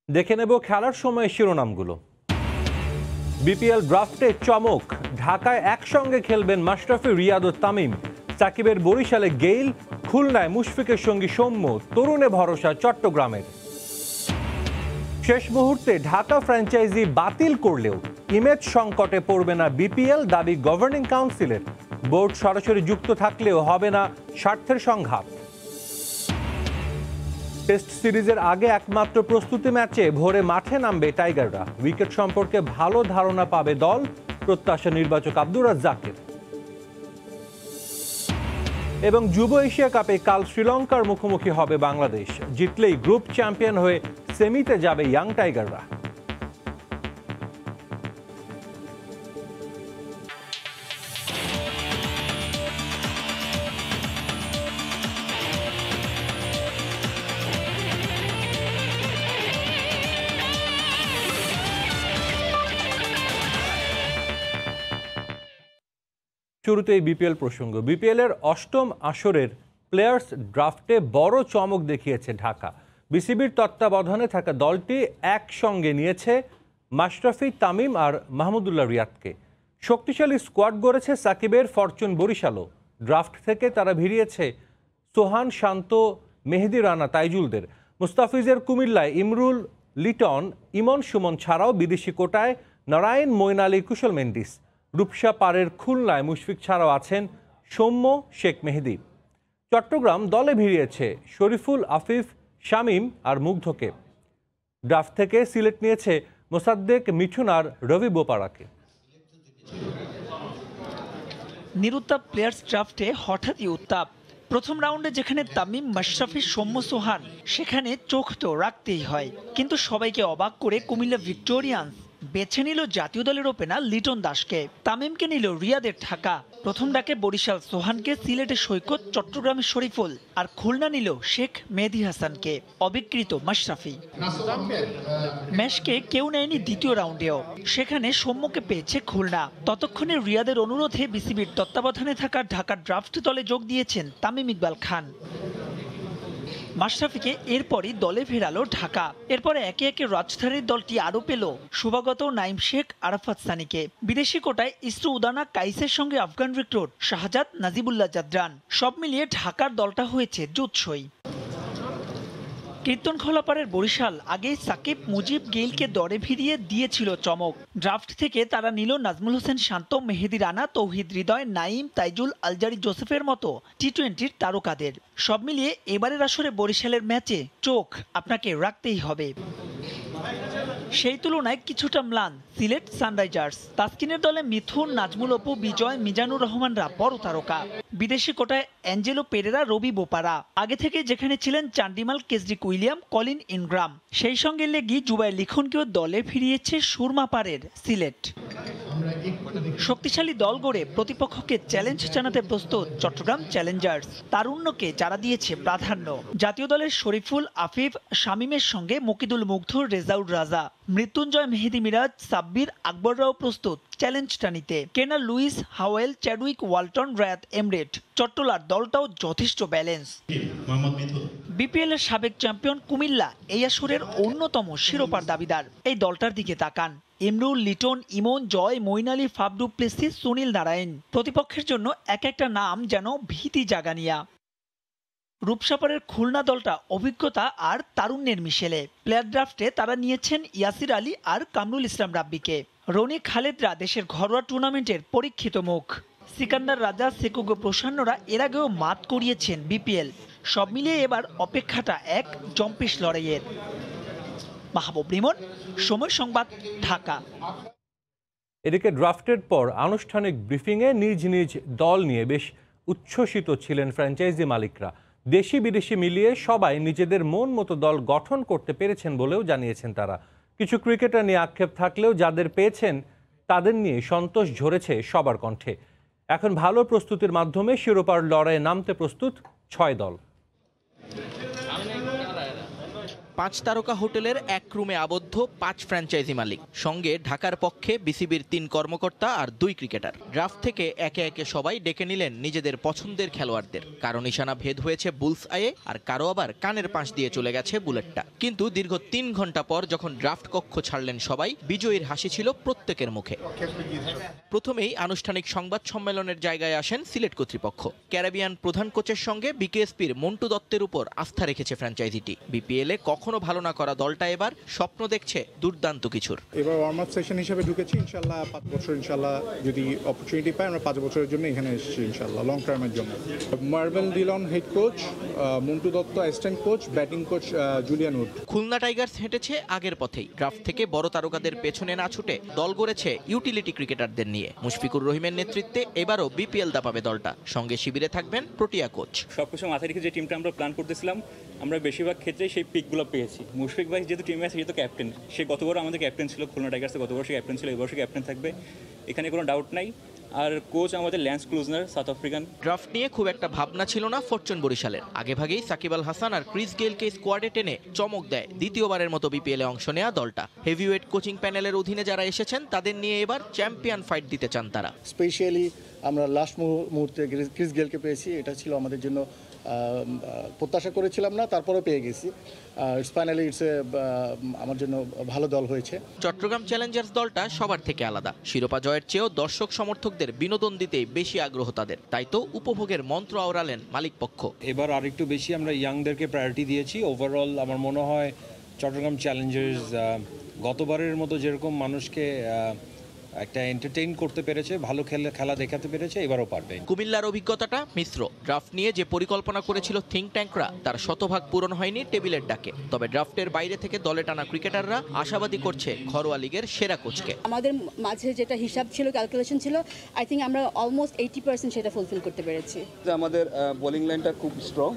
দেখে নেব খেলার সময় শিরোনামগুলো। বিপিএল ড্রাফটে চমক, ঢাকায় একসঙ্গে খেলবেন মাশরাফি, রিয়াদ ও তামিম। সাকিবের বরিশালে গেইল, খুলনায় মুশফিকের সঙ্গী সৌম্য, তরুণে ভরসা চট্টগ্রামের। শেষ মুহূর্তে ঢাকা ফ্র্যাঞ্চাইজি বাতিল করলেও ইমেজ সংকটে পড়বে না বিপিএল, দাবি গভর্নিং কাউন্সিলের। বোর্ড সরাসরি যুক্ত থাকলেও হবে না স্বার্থের সংঘাত। টেস্ট সিরিজের আগে একমাত্র প্রস্তুতি ম্যাচে ভোরে মাঠে নামবে টাইগাররা। উইকেট সম্পর্কে ভালো ধারণা পাবে দল, প্রত্যাশা নির্বাচক আব্দুর রাজ্জাকের। এবং যুব এশিয়া কাপে কাল শ্রীলঙ্কার মুখোমুখি হবে বাংলাদেশ। জিতলেই গ্রুপ চ্যাম্পিয়ন হয়ে সেমিতে যাবে ইয়াং টাইগাররা। শুরুতেই বিপিএল প্রসঙ্গ। বিপিএল এর অষ্টম আসরের প্লেয়ার্স ড্রাফটে বড় চমক দেখিয়েছে ঢাকা। বিসিবির তত্ত্বাবধানে থাকা দলটি একসঙ্গে নিয়েছে মাশরাফি, তামিম আর মাহমুদুল্লাহ রিয়াদকে। শক্তিশালী স্কোয়াড গড়েছে সাকিবের ফরচুন বরিশালও। ড্রাফট থেকে তারা ভিড়িয়েছে সোহান, শান্ত, মেহেদি রানা, তাইজুলদের। মুস্তাফিজের কুমিল্লায় ইমরুল, লিটন, ইমন, সুমন ছাড়াও বিদেশি কোটায় নারায়ণ, মঈন আলী, কুশল মেন্ডিস। রূপসা পারের খুলনায় মুশফিক ছাড়াও আছেন সৌম্য, শেখ মেহেদি। চট্টগ্রাম দলে ভিড়িয়েছে শরীফুল, আফিফ, শামীম আর মুগ্ধকে। ড্রাফট থেকে সিলেট নিয়েছে মোসাদ্দেক, মিঠুন আর রবি বোপারাকে। নিরুত্তাপ প্লেয়ার্স ড্রাফটে হঠাৎই উত্তাপ। প্রথম রাউন্ডে যেখানে তামিম, মাশরাফি, সৌম্য, সোহান, সেখানে চোখ তো রাখতেই হয়। কিন্তু সবাইকে অবাক করে কুমিল্লা ভিক্টোরিয়ান্স বেছে নিল জাতীয় দলের ওপেনার লিটন দাসকে। তামিমকে নিল রিয়াদের ঢাকা। প্রথম ডাকে বরিশাল সোহানকে, সিলেটে সৈকত, চট্টগ্রামের শরীফুল আর খুলনা নিল শেখ মেহেদি হাসানকে। অবিকৃত মাশরাফি। ম্যাচকে কেউ নেয়নি দ্বিতীয় রাউন্ডেও, সেখানে সৌম্যকে পেয়েছে খুলনা। ততক্ষণে রিয়াদের অনুরোধে বিসিবির তত্ত্বাবধানে থাকা ঢাকা ড্রাফট দলে যোগ দিয়েছেন তামিম ইকবাল খান। মাশরাফিকে এরপরই দলে ফেরালো ঢাকা। এরপরে একে একে রাজধানীর দলটি আরও পেল শুভাগত, নাইম শেখ, আরাফাত সানিকে। বিদেশি কোটায় ইসরু উদানা, কাইসের সঙ্গে আফগান রিক্রুট শাহজাদ, নাজিবুল্লাহ জাদরান। সব মিলিয়ে ঢাকার দলটা হয়েছে জুৎসই। কীর্তন খোলাপাড়ের বরিশাল আগেই সাকিব, মুজিব, গেইলকে দরে ভিড়িয়ে দিয়েছিল চমক। ড্রাফট থেকে তারা নিল নাজমুল হোসেন শান্ত, মেহেদি রানা, তৌহিদ হৃদয়, নাইম, তাইজুল, আলজারি জোসেফের মতো টি-20 তারকাদের। সব মিলিয়ে এবারের আসরে বরিশালের ম্যাচে চোখ আপনাকে রাখতেই হবে। সেই তুলনায় কিছুটা ম্লান সিলেট সানরাইজার্স। তাসকিনের দলে মিথুন, নাজমুল অপু, বিজয়, মিজানুর রহমানরা বড় তারকা। বিদেশি কোটায় অ্যাঞ্জেলো পেরেরা, রবি বোপারা। আগে থেকে যেখানে ছিলেন চান্ডিমাল, কেজরিক উইলিয়াম, কলিন ইনগ্রাম। সেই সঙ্গে লেগি জুবাইর লিখনকেও দলে ফিরিয়েছে সুরমা পাড়ের সিলেট। শক্তিশালী দল গড়ে প্রতিপক্ষকে চ্যালেঞ্জ জানাতে প্রস্তুত চট্টগ্রাম চ্যালেঞ্জার্স। তারুণ্যকে যারা দিয়েছে প্রাধান্য। জাতীয় দলের শরীফুল, আফিফ, শামীমের সঙ্গে মকিদুল, মুগ্ধ, রেজাউল রাজা, মৃত্যুঞ্জয়, মেহেদি মিরাজ, সাব্বির, আকবররাও প্রস্তুত চ্যালেঞ্জটা নিতে। কেনার, লুইস, হাওয়েল, চ্যাডউইক, ওয়ালটন, রায়াত, এমরেট। চট্টলার দলটাও যথেষ্ট ব্যালেন্স। বিপিএল এর সাবেক চ্যাম্পিয়ন কুমিল্লা এই আসরের অন্যতম শিরোপার দাবিদার। এই দলটার দিকে তাকান। Imrul, Liton, Emon, Joy, Moeen Ali, Faf du Plessis, Sunil Narine. প্রতিপক্ষের জন্য এক একটা নাম যেন ভীতি জাগানিয়া। রূপসাপাড়ের খুলনা দলটা অভিজ্ঞতা আর তারুণ্যের মিশেলে। প্লেয়ার ড্রাফটে তারা নিয়েছেন ইয়াসির আলী আর কামরুল ইসলাম রাব্বিকে। রনি, খালেদরা দেশের ঘরোয়া টুর্নামেন্টের পরীক্ষিত মুখ। সিকান্দার রাজা, সেকুগো প্রসন্নরা এর আগেও মাত করিয়েছেন বিপিএল। সব মিলিয়ে এবার অপেক্ষাটা এক জম্পেশ লড়াইয়ের। মাহবুব রিমন, সময় সংবাদ, ঢাকা। এদিকে ড্রাফটের পর আনুষ্ঠানিক ব্রিফিংয়ে নিজ নিজ দল নিয়ে বেশ উচ্ছ্বসিত ছিলেন ফ্র্যাঞ্চাইজি মালিকরা। দেশি বিদেশি মিলিয়ে সবাই নিজেদের মন মতো দল গঠন করতে পেরেছেন বলেও জানিয়েছেন তারা। কিছু ক্রিকেটার নিয়ে আক্ষেপ থাকলেও যাদের পেয়েছেন তাদের নিয়ে সন্তোষ ঝরেছে সবার কণ্ঠে। এখন ভালো প্রস্তুতির মাধ্যমে শিরোপার লড়াইয়ে নামতে প্রস্তুত 6 দল। 5 তারকা হোটেলের এক রুমে আবদ্ধ 5 ফ্র্যাঞ্চাইজি মালিক, সঙ্গে ঢাকার পক্ষে বিসিবির 3 কর্মকর্তা আর 2 ক্রিকেটার। ড্রাফট থেকে একে একে সবাই ডেকে নিলেন নিজেদের পছন্দের খেলোয়াড়দের। কারো নিশানা ভেদ হয়েছে বুলস আয়ে, আর কারো আবার কানের পাশ দিয়ে চলে গেছে বুলেটটা। কিন্তু দীর্ঘ 3 ঘন্টা পর যখন ড্রাফট কক্ষ ছাড়লেন সবাই, বিজয়ীর হাসি ছিল প্রত্যেকের মুখে। প্রথমেই আনুষ্ঠানিক সংবাদ সম্মেলনের জায়গায় আসেন সিলেট কর্তৃপক্ষ। ক্যারিবিয়ান প্রধান কোচের সঙ্গে বিকেএসপির মন্টু দত্তের উপর আস্থা রেখেছে ফ্র্যাঞ্চাইজিটি। বিপিএলে কখনো ভালো না করা দলটা এবার স্বপ্ন দেখছে দুর্দান্ত কিছুর। এবার ওয়ার্ম আপ সেশন হিসেবে ঢুকেছি, ইনশাল্লাহ 5 বছর ইনশাল্লাহ যদি অপরচুনিটি পাই, আমরা 5 বছরের জন্য এখানে এসেছি ইনশাল্লাহ, লং টার্মের জন্য। Mervyn Dillon head coach, Montu Dutta assistant coach, batting coach Julian Wood. Khulna Tigers হেঁটেছে আগের পথেই। ড্রাফট থেকে বড় তারকাদের পেছনে না ছুটে দল গড়েছে ইউটিলিটি ক্রিকেটারদের নিয়ে। মুশফিকুর রহিমের নেতৃত্বে এবারও বিপিএল দাপাবে দলটা। সঙ্গে শিবিরে থাকবেন প্রোটিয়া কোচ। সবকিছু মাথায় রেখে যে টিমটা আমরা প্ল্যান করতেছিলাম, আমরা বেশিরভাগ ক্ষেত্রেই সেই পিকগুলো পেয়েছি। মুশফিক ভাই যেহেতু টিমে আছে, যেহেতু ক্যাপ্টেন, সে গতবার আমাদের ক্যাপ্টেন ছিল, খুলনা টাইগার্সে গতবার সে ক্যাপ্টেন ছিল, এবার সে ক্যাপ্টেন থাকবে, এখানে কোনো ডাউট নাই। আর কোচ আমাদের lance Klusener, south African. Draft নিয়ে খুব একটা ভাবনা ছিল না ফরচুন বরিশালের। আগেভাগেই সাকিব আল হাসান আর ক্রিস গেইলকে স্কোয়াডে টেনে চমক দেয় দ্বিতীয়বারের মতো বিপিএলে অংশ নেওয়া দলটা। হেভিওয়েট কোচিং প্যানেলের অধীনে যারা এসেছেন তাদের নিয়ে এবার চ্যাম্পিয়ন ফাইট দিতে চান তারা। স্পেশালি আমরা লাস্ট মুহূর্তে ক্রিস গেইলকে পেয়েছি, এটা ছিল আমাদের জন্য প্রত্যাশা করেছিলাম না, তারপরে পেয়ে গেছি। ফাইনালি আমার জন্য ভালো দল হয়েছে। চট্টগ্রাম চ্যালেঞ্জার্স দলটা সবার থেকে আলাদা। শিরোপা জয়ের চেয়েও দর্শক সমর্থকদের বিনোদন দিতেই বেশি আগ্রহ তাদের। তাই তো উপভোগের মন্ত্র আওড়ালেন মালিক পক্ষ। এবার আরেকটু বেশি আমরা ইয়াংদেরকে প্রায়োরিটি দিয়েছি। ওভারঅল আমার মনে হয় চট্টগ্রাম চ্যালেঞ্জার্স গতবারের মতো যেরকম মানুষকে একটা এন্টারটেইন করতে পেরেছে, ভালো খেলা দেখাতে পেরেছে, এবারও পারবে। কুমিল্লার অভিজ্ঞতাটা মিশ্র। ড্রাফট নিয়ে যে পরিকল্পনা করেছিল থিঙ্ক ট্যাঙ্করা, তার শতভাগ পূরণ হয়নি টেবিলের ডাকে। তবে ড্রাফটের বাইরে থেকে দলে টানা ক্রিকেটাররা আশাবাদী করছে ঘরোয়া লিগের সেরা কোচকে। আমাদের মাঝে যেটা হিসাব ছিল, ক্যালকুলেশন ছিল, আই থিঙ্ক আমরা অলমোস্ট 80% সেটা ফুলফিল করতে পেরেছি। আমাদের বোলিং লাইনটা খুব স্ট্রং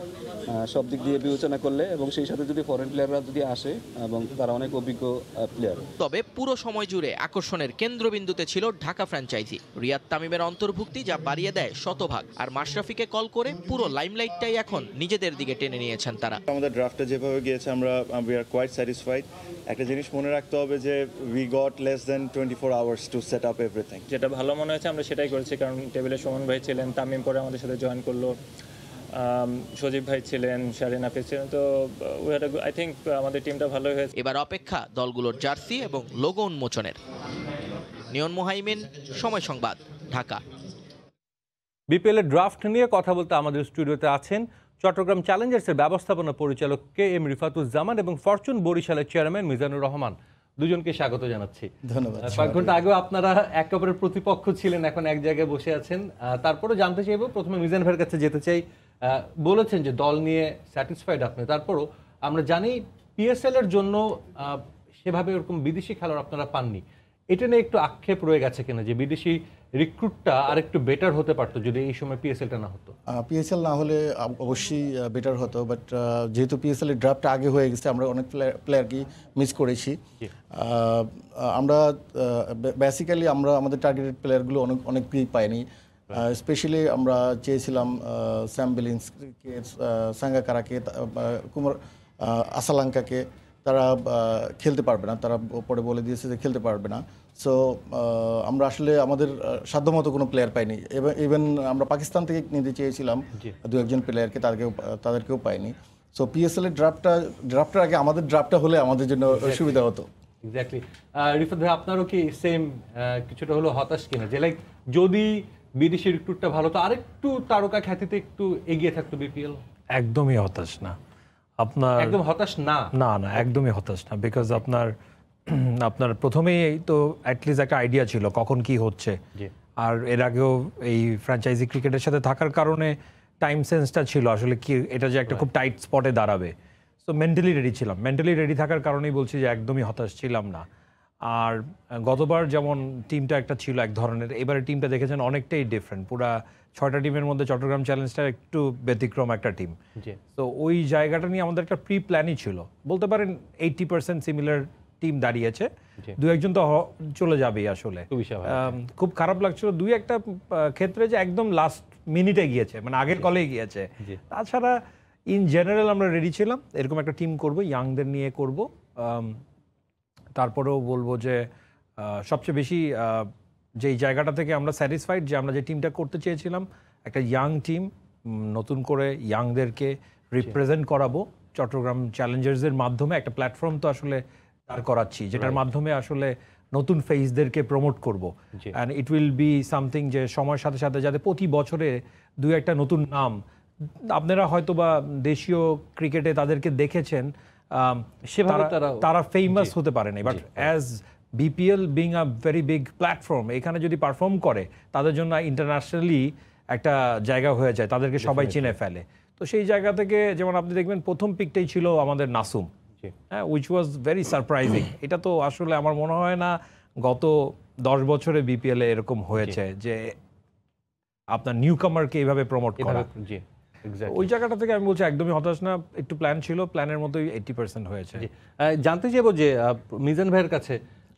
সব দিক দিয়ে বিবেচনা করলে, এবং সেই সাথে যদি ফরেন প্লেয়াররা যদি আসে, এবং তারা অনেক অভিজ্ঞ প্লেয়ার। তবে পুরো সময় জুড়ে আকর্ষণের কেন্দ্রবিন্দুতে ছিল ঢাকা ফ্র্যাঞ্চাইজি। রিয়াদ তামিমের অন্তর্ভুক্তি যা বাড়িয়ে দেয় শতভাগ। আর মাশরাফিকে কল করে পুরো লাইমলাইটটাই এখন নিজেদের দিকে টেনে নিয়েছেন তারা। আমাদের ড্রাফটে যেভাবে গিয়েছে, আমরা উই আর কোয়াইট স্যাটিসফাইড। একটা জিনিস মনে রাখতে হবে যে we got less than 24 hours to set up everything. যেটা ভালো মনে হয়েছে আমরা সেটাই করেছি, কারণ টেবিলে সুমন ভাই ছিলেন, তামিম পরে আমাদের সাথে জয়েন করলো, সজীব ভাই ছিলেন, শারিন হাফিজ ছিলেন। তো আই থিঙ্ক আমাদের টিমটা ভালোই হয়েছে। এবার অপেক্ষা দলগুলোর জার্সি এবং লোগো উন্মোচনের। নিয়ন মুহাইমিন, সময় সংবাদ, ঢাকা। বিপিএল এর ড্রাফট নিয়ে কথা বলতে আমাদের স্টুডিওতে আছেন চট্টগ্রাম চ্যালেঞ্জার্সের ব্যবস্থাপনা পরিচালক KM রিফাতুজ্জামান এবং ফরচুন বরিশালের চেয়ারম্যান মিজানুর রহমান। দুজনকে স্বাগত জানাচ্ছি। ধন্যবাদ। কয়েক ঘন্টা আগেও আপনারা একে অপরের প্রতিপক্ষ ছিলেন, এখন এক জায়গায় বসে আছেন। তারপরে জানতে চাইব, প্রথমে মিজান ভাইয়ের কাছে যেতে চাই। বলেছেন যে দল নিয়ে স্যাটিসফাইড আপনি, তারপরও আমরা জানি PSL এর জন্য সেভাবে ওরকম বিদেশি খেলোয়াড় আপনারা পাননি। এটা নিয়ে একটু আক্ষেপ রয়ে গেছে কিনা যে বিদেশি রিক্রুটটা আর একটু বেটার হতে পারতো যদি এই সময় PSL-টা না হতো? PSL না হলে অবশ্যই বেটার হতো, বাট যেহেতু PSL এর ড্রাফটটা আগে হয়ে গেছে, আমরা অনেক প্লেয়ারকে মিস করেছি। আমরা বেসিক্যালি আমরা আমাদের টার্গেটেড প্লেয়ারগুলো অনেকই পাইনি। স্পেশালি আমরা চেয়েছিলাম স্যাম বিলিংসকে, সাঙ্গাকারাকে, কুমার আসালাঙ্কাকে। তারা খেলতে পারবে না, তারা পরে বলে দিয়েছে যে খেলতে পারবে না। সো আমরা আসলে আমাদের সাধ্যমতো কোনো প্লেয়ার পাইনি। ইভেন আমরা পাকিস্তান থেকে নিতে চেয়েছিলাম 2-1 প্লেয়ারকে, তাদেরকেও পাইনি। সো PSL এর ড্রাফটের আগে আমাদের ড্রাফটটা হলে আমাদের জন্য সুবিধা হতো। এক্স্যাক্টলি। রিফাত ভাই, আপনারও কি সেম কিছুটা হলো হতাশ কিনা যে লাইক যদি বিদেশি রিক্রুটটা ভালো তো আরেকটু তারকা খ্যাতিতে একটু এগিয়ে থাকতো বিপিএল? একদমই হতাশ না। আপনার একদম হতাশ না? না, একদমই হতাশ না। বিকজ আপনার প্রথমেই তো অ্যাটলিস্ট একটা আইডিয়া ছিল কখন কি হচ্ছে। আর এর আগেও এই ফ্র্যাঞ্চাইজি ক্রিকেটের সাথে থাকার কারণে টাইম সেন্সটা ছিল আসলে কি এটা যে একটা খুব টাইট স্পটে দাঁড়াবে। সো মেন্টালি রেডি ছিলাম। মেন্টালি রেডি থাকার কারণেই বলছি যে একদমই হতাশ ছিলাম না। আর গতবার যেমন টিমটা একটা ছিল এক ধরনের, এবারে টিমটা দেখেছেন অনেকটাই ডিফারেন্ট। পুরা 6টা টিমের মধ্যে চট্টগ্রাম চ্যালেঞ্জটা একটু ব্যতিক্রম একটা টিম। তো ওই জায়গাটা নিয়ে আমাদের একটা প্রি প্ল্যানই ছিল। বলতে পারেন 80% সিমিলার টিম দাঁড়িয়েছে, 2-1 তো চলে যাবেই। আসলে খুব খারাপ লাগছিল 2-1টা ক্ষেত্রে যে একদম লাস্ট মিনিটে গিয়েছে, মানে আগের কলেই গিয়েছে। তাছাড়া ইন জেনারেল আমরা রেডি ছিলাম, এরকম একটা টিম করব, ইয়াংদের নিয়ে করব। তারপরেও বলবো যে সবচেয়ে বেশি যেই জায়গাটা থেকে আমরা স্যাটিসফাইড যে আমরা যে টিমটা করতে চেয়েছিলাম, একটা ইয়াং টিম, নতুন করে ইয়াংদেরকে রিপ্রেজেন্ট করাবো চট্টগ্রাম চ্যালেঞ্জার্সের মাধ্যমে। একটা প্ল্যাটফর্ম তো আসলে দাঁড় করাচ্ছি যেটার মাধ্যমে আসলে নতুন ফেসদেরকে প্রমোট করব, and it will be something যে সময়ের সাথে সাথে যাতে প্রতি বছরে দুই একটা নতুন নাম, আপনারা হয়তো বা দেশীয় ক্রিকেটে তাদেরকে দেখেছেন, সেভাবে তারা ফেমাস হতে পারে না, but as BPL being a very big platform, এখানে যদি পারফর্ম করে তাদের জন্য ইন্টারন্যাশনালি একটা জায়গা হয়ে যায়, তাদেরকে সবাই চিনে ফেলে। তো সেই জায়গা থেকে যেমন আপনি দেখবেন প্রথম পিকটাই ছিল আমাদের নাসুম, হ্যাঁ, উইচ ওয়াজ ভেরি সারপ্রাইজিং। এটা তো আসলে আমার মনে হয় না গত 10 বছরে বিপিএল এ এরকম হয়েছে যে আপনার নিউ কামারকে এইভাবে প্রমোট করা। ওই জায়গাটা থেকে আমি বলছি একদমই হতাশ না, একটু প্ল্যান ছিল, প্ল্যানের মতোই 80% হয়েছে। জানতে চাইবো যে মিজান ভাইয়ের কাছে,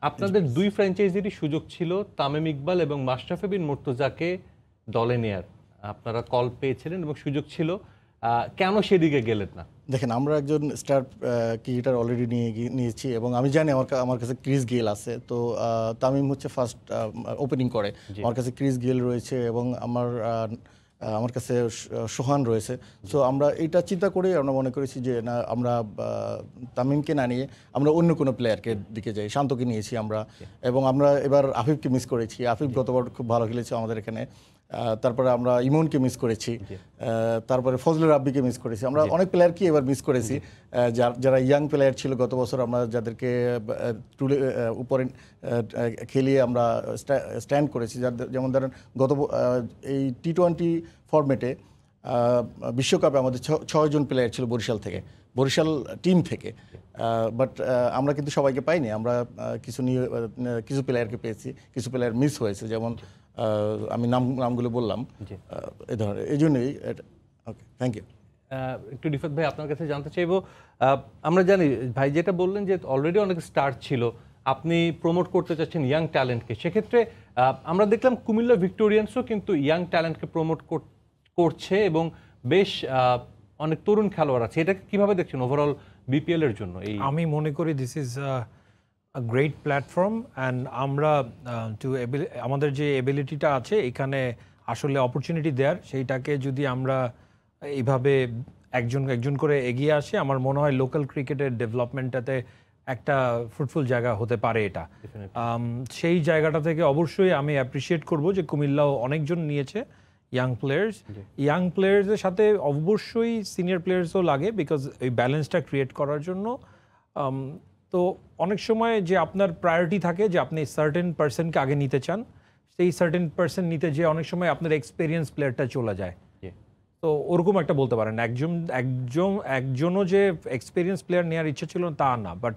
আপনাদের দুই ফ্র্যাঞ্চাইজিরই সুযোগ ছিল তামিম ইকবাল এবং মাশরাফি বিন মুর্তজাকে দলে নেয়ার, আপনারা কল পেয়েছিলেন এবং সুযোগ ছিল, কেন সেদিকে গেলেন না? দেখেন, আমরা একজন স্টার ক্রিকেটার অলরেডি নিয়েছি এবং আমি জানি আমার কাছে ক্রিস গেল আছে। তো তামিম হচ্ছে ফার্স্ট ওপেনিং করে, আমার কাছে ক্রিস গেল রয়েছে এবং আমার কাছে সোহান রয়েছে। সো আমরা এটা চিন্তা করে আমরা মনে করেছি যে না, আমরা তামিমকে না নিয়ে আমরা অন্য কোনো প্লেয়ারকে দিকে যাই। শান্তকে নিয়েছি আমরা, এবং আমরা এবার আফিফকে মিস করেছি। আফিফ গতবার খুব ভালো খেলেছে আমাদের এখানে। তারপরে আমরা ইমনকে মিস করেছি, তারপরে ফজলুর রাব্বিকে মিস করেছি। আমরা অনেক প্লেয়ারকে এবার মিস করেছি, যারা ইয়াং প্লেয়ার ছিল গত বছর, আমরা যাদেরকে তুলে উপরে খেলিয়ে আমরা স্ট্যান্ড করেছি। যেমন ধরেন এই টি20 ফরম্যাটে বিশ্বকাপে আমাদের 6 জন প্লেয়ার ছিল বরিশাল টিম থেকে, বাট আমরা কিন্তু সবাইকে পাইনি। আমরা কিছু প্লেয়ারকে পেয়েছি, কিছু প্লেয়ার মিস হয়েছে, যেমন আমি নামগুলো বললাম এই ধরনের। এই জন্যই ওকে, থ্যাংক ইউ। একটু রিফাত ভাই আপনার কাছে জানতে চাইবো, আমরা জানি ভাই যেটা বললেন যে অলরেডি অনেক স্টার ছিল, আপনি প্রমোট করতে চাচ্ছেন ইয়াং ট্যালেন্টকে, সেক্ষেত্রে আমরা দেখলাম কুমিল্লা ভিক্টোরিয়ান্সও কিন্তু ইয়াং ট্যালেন্টকে প্রমোট করছে এবং বেশ অনেক তরুণ খেলোয়াড় আছে। এটাকে কিভাবে দেখছেন ওভারঅল বিপিএল এর জন্য? আমি মনে করি this is a great platform, and আমরা আমাদের যে এবিলিটিটা আছে এখানে আসলে অপরচুনিটি দেওয়ার, সেইটাকে যদি আমরা এইভাবে একজন করে এগিয়ে আসি, আমার মনে হয় লোকাল ক্রিকেটের ডেভেলপমেন্টটাতে একটা ফ্রুটফুল জায়গা হতে পারে এটা। সেই জায়গাটা থেকে অবশ্যই আমি অ্যাপ্রিসিয়েট করব যে কুমিল্লাও অনেকজন নিয়েছে ইয়াং প্লেয়ার্সের সাথে অবশ্যই সিনিয়র প্লেয়ার্সও লাগে, বিকজ ওই ব্যালেন্সটা ক্রিয়েট করার জন্য। তো অনেক সময় যে আপনার প্রায়োরিটি থাকে যে আপনি সার্টেন পার্সনকে আগে নিতে চান, সেই সার্টেন পার্সন নিতে যে অনেক সময় আপনার এক্সপিরিয়েন্স প্লেয়ারটা চলে যায়। তো ওরকম একটা বলতে পারেন, একজনও যে এক্সপিরিয়েন্স প্লেয়ার নেওয়ার ইচ্ছা ছিল তা না, বাট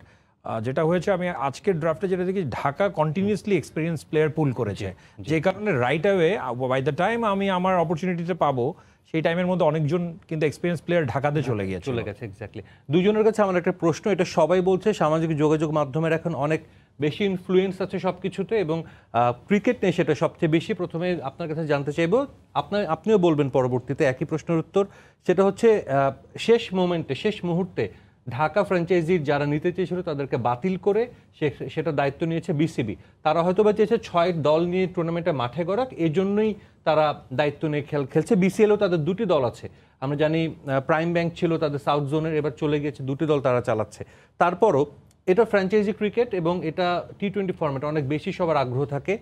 যেটা হয়েছে আমি আজকের ড্রাফটে যেটা দেখি, Dhaka continuously experience player pool করেছে, যে কারণে right away by the time আমি আমার অপরচুনিটিটা পাবো সেই টাইমের মধ্যে অনেকজন কিন্তু এক্সপিরিয়েন্স প্লেয়ার ঢাকাতে চলে গেছে। এক্স্যাক্টলি। দুজনের কাছে আমার একটা প্রশ্ন, এটা সবাই বলছে, সামাজিক যোগাযোগ মাধ্যমের এখন অনেক বেশি ইনফ্লুয়েন্স আছে সব কিছুতে এবং ক্রিকেট নিয়ে সেটা সবচেয়ে বেশি। প্রথমে আপনার কাছে জানতে চাইবো, আপনিও বলবেন পরবর্তীতে একই প্রশ্নের উত্তর, সেটা হচ্ছে শেষ মুহূর্তে ঢাকা ফ্র্যাঞ্চাইজির যারা নিতে চেয়েছিল তাদেরকে বাতিল করে সেটা দায়িত্ব নিয়েছে বিসিবি। তারা হয়তো বা চেয়েছে 6 দল নিয়ে টুর্নামেন্টে মাঠে গড়াক, এই জন্যই তারা দায়িত্ব নিয়ে খেলছে। বিসিএলও তাদের 2টি দল আছে, আমরা জানি প্রাইম ব্যাংক ছিল তাদের সাউথ জোনের, এবার চলে গিয়েছে, 2টি দল তারা চালাচ্ছে। তারপরও এটা ফ্র্যাঞ্চাইজি ক্রিকেট এবং এটা টি20 ফরম্যাট, অনেক বেশি সবার আগ্রহ থাকে।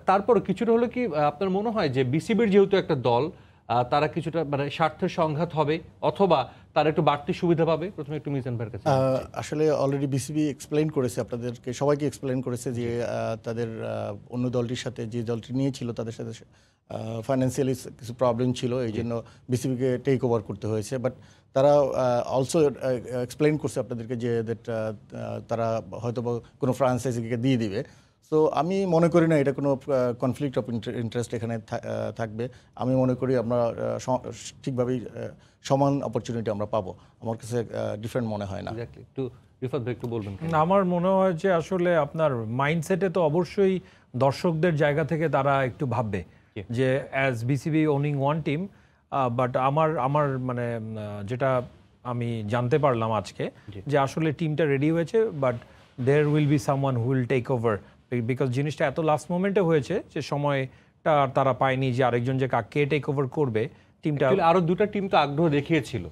তারপরও কিছুটা হলো কি আপনার মনে হয় যে বিসিবির যেহেতু একটা দল, তারা কিছুটা মানে স্বার্থের সংঘাত হবে অথবা তারা একটু বাড়তি সুবিধা পাবে? প্রথমে একটু মিজান ভাইয়ের কাছে। আসলে অলরেডি বিসিবি এক্সপ্লেইন করেছে, আপনাদেরকে সবাইকে এক্সপ্লেইন করেছে যে তাদের অন্য দলটির সাথে, যে দলটি নিয়েছিল তাদের সাথে ফাইন্যান্সিয়ালি কিছু প্রবলেম ছিল, এই জন্য বিসিবিকে টেক ওভার করতে হয়েছে। বাট তারা অলসো এক্সপ্লেইন করছে আপনাদেরকে যে তারা হয়তো কোনো ফ্র্যাঞ্চাইজিকে দিয়ে দিবে। সো আমি মনে করি না এটা কোনো কনফ্লিক্ট অফ ইন্টারেস্ট এখানে থাকবে। আমি মনে করি আমরা ঠিকভাবেই সমান অপরচুনিটি আমরা পাবো। আমার কাছে ডিফারেন্ট মনে হয় না। একটু রিফাত ভাই একটু বলবেন। আমার মনে হয় যে আসলে আপনার মাইন্ডসেটে তো অবশ্যই দর্শকদের জায়গা থেকে তারা একটু ভাববে যে as BCB owning one team, but আমার মানে যেটা আমি জানতে পারলাম আজকে যে আসলে টিমটা রেডি হয়েছে, but there will be someone who will take over, because জিনিসটা এত লাস্ট মোমেন্টে হয়েছে যে সময়টা তারা পায়নি যে আরেকজন যে কে টেক ওভার করবে। টিমটা আরো দুটো টিম তো আগ্রহ দেখিয়েছিল,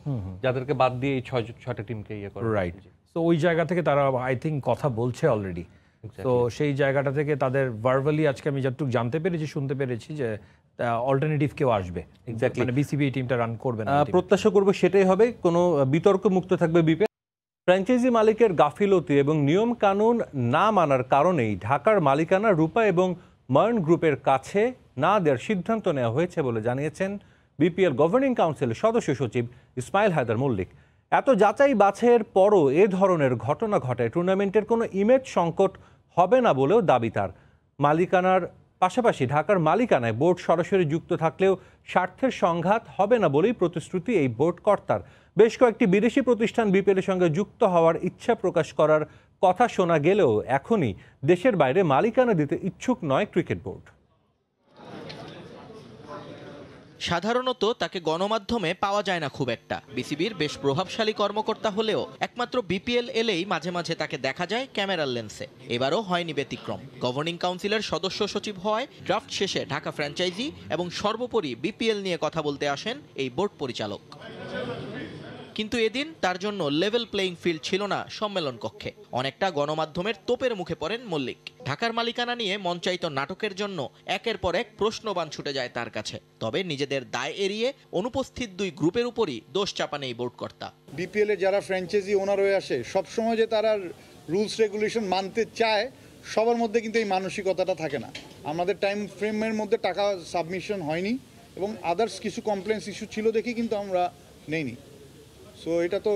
যাদেরকে বাদ দিয়ে এই ছয়টা টিমকে ইয়ে করে। রাইট, তো ওই জায়গা থেকে তারা আই থিঙ্ক কথা বলছে অলরেডি। তো সেই জায়গাটা থেকে তাদের ভার্বালি আজকে আমি যতটুকু জানতে পেরেছি, শুনতে পেরেছি যে অল্টারনেটিভ কেউ আসবে, মানে বিসিবি টিমটা রান করবে না। প্রত্যাশা করবো সেটাই হবে, কোনো বিতর্ক মুক্ত থাকবে বিপিএল। ফ্র্যাঞ্চাইজি মালিকের গাফিলতি এবং নিয়ম কানুন না মানার কারণেই ঢাকার মালিকানা রূপা এবং মার্ন গ্রুপের কাছে না দেওয়ার সিদ্ধান্ত নেওয়া হয়েছে বলে জানিয়েছেন বিপিএল গভর্নিং কাউন্সিলের সদস্য সচিব ইসমাইল হায়দার মল্লিক। এত যাচাই বাছাইয়ের পরও এ ধরনের ঘটনা ঘটায় টুর্নামেন্টের কোনো ইমেজ সংকট হবে না বলেও দাবি তার। মালিকানার পাশাপাশি ঢাকার মালিকানায় বোর্ড সরাসরি যুক্ত থাকলেও স্বার্থের সংঘাত হবে না বলেই প্রতিশ্রুতি এই বোর্ড কর্তার। বেশ কয়েকটি বিদেশি প্রতিষ্ঠান বিপিএলের সঙ্গে যুক্ত হওয়ার ইচ্ছা প্রকাশ করার কথা শোনা গেলেও এখনই দেশের বাইরে মালিকানা দিতে ইচ্ছুক নয় ক্রিকেট বোর্ড। সাধারণত তাকে গণমাধ্যমে পাওয়া যায় না খুব একটা। বিসিবির বেশ প্রভাবশালী কর্মকর্তা হলেও একমাত্র বিপিএল এলেই মাঝে মাঝে তাকে দেখা যায় ক্যামেরার লেন্সে। এবারও হয়নি ব্যতিক্রম। গভর্নিং কাউন্সিলের সদস্য সচিব হওয়ায় ড্রাফট শেষে ঢাকা ফ্র্যাঞ্চাইজি এবং সর্বোপরি বিপিএল নিয়ে কথা বলতে আসেন এই বোর্ড পরিচালক। কিন্তু এদিন তার জন্য লেভেল প্লেইং ফিল্ড ছিল না সম্মেলন কক্ষে। অনেকটা গণমাধ্যমের তোপের মুখে পড়েন মল্লিক। ঢাকার মালিকানা নিয়ে মঞ্চায়িত নাটকের জন্য একের পর এক প্রশ্নবাণ ছুটে যায় তার কাছে। তবে নিজেদের দায় এড়িয়ে অনুপস্থিত দুই গ্রুপের উপরই দোষ চাপান এই বোর্ড কর্তা। বিপিএল এ যারা ফ্র্যাঞ্চাইজি ওনার হয়ে আসে সবসময় যে তারা রুলস রেগুলেশন মানতে চায়, সবার মধ্যে কিন্তু এই মানসিকতাটা থাকে না। আমাদের টাইম ফ্রেমের মধ্যে টাকা সাবমিশন হয়নি এবং আদার্স কিছু কমপ্লেন্স ইস্যু ছিল দেখি কিন্তু আমরা নেইনি। সো এটা তো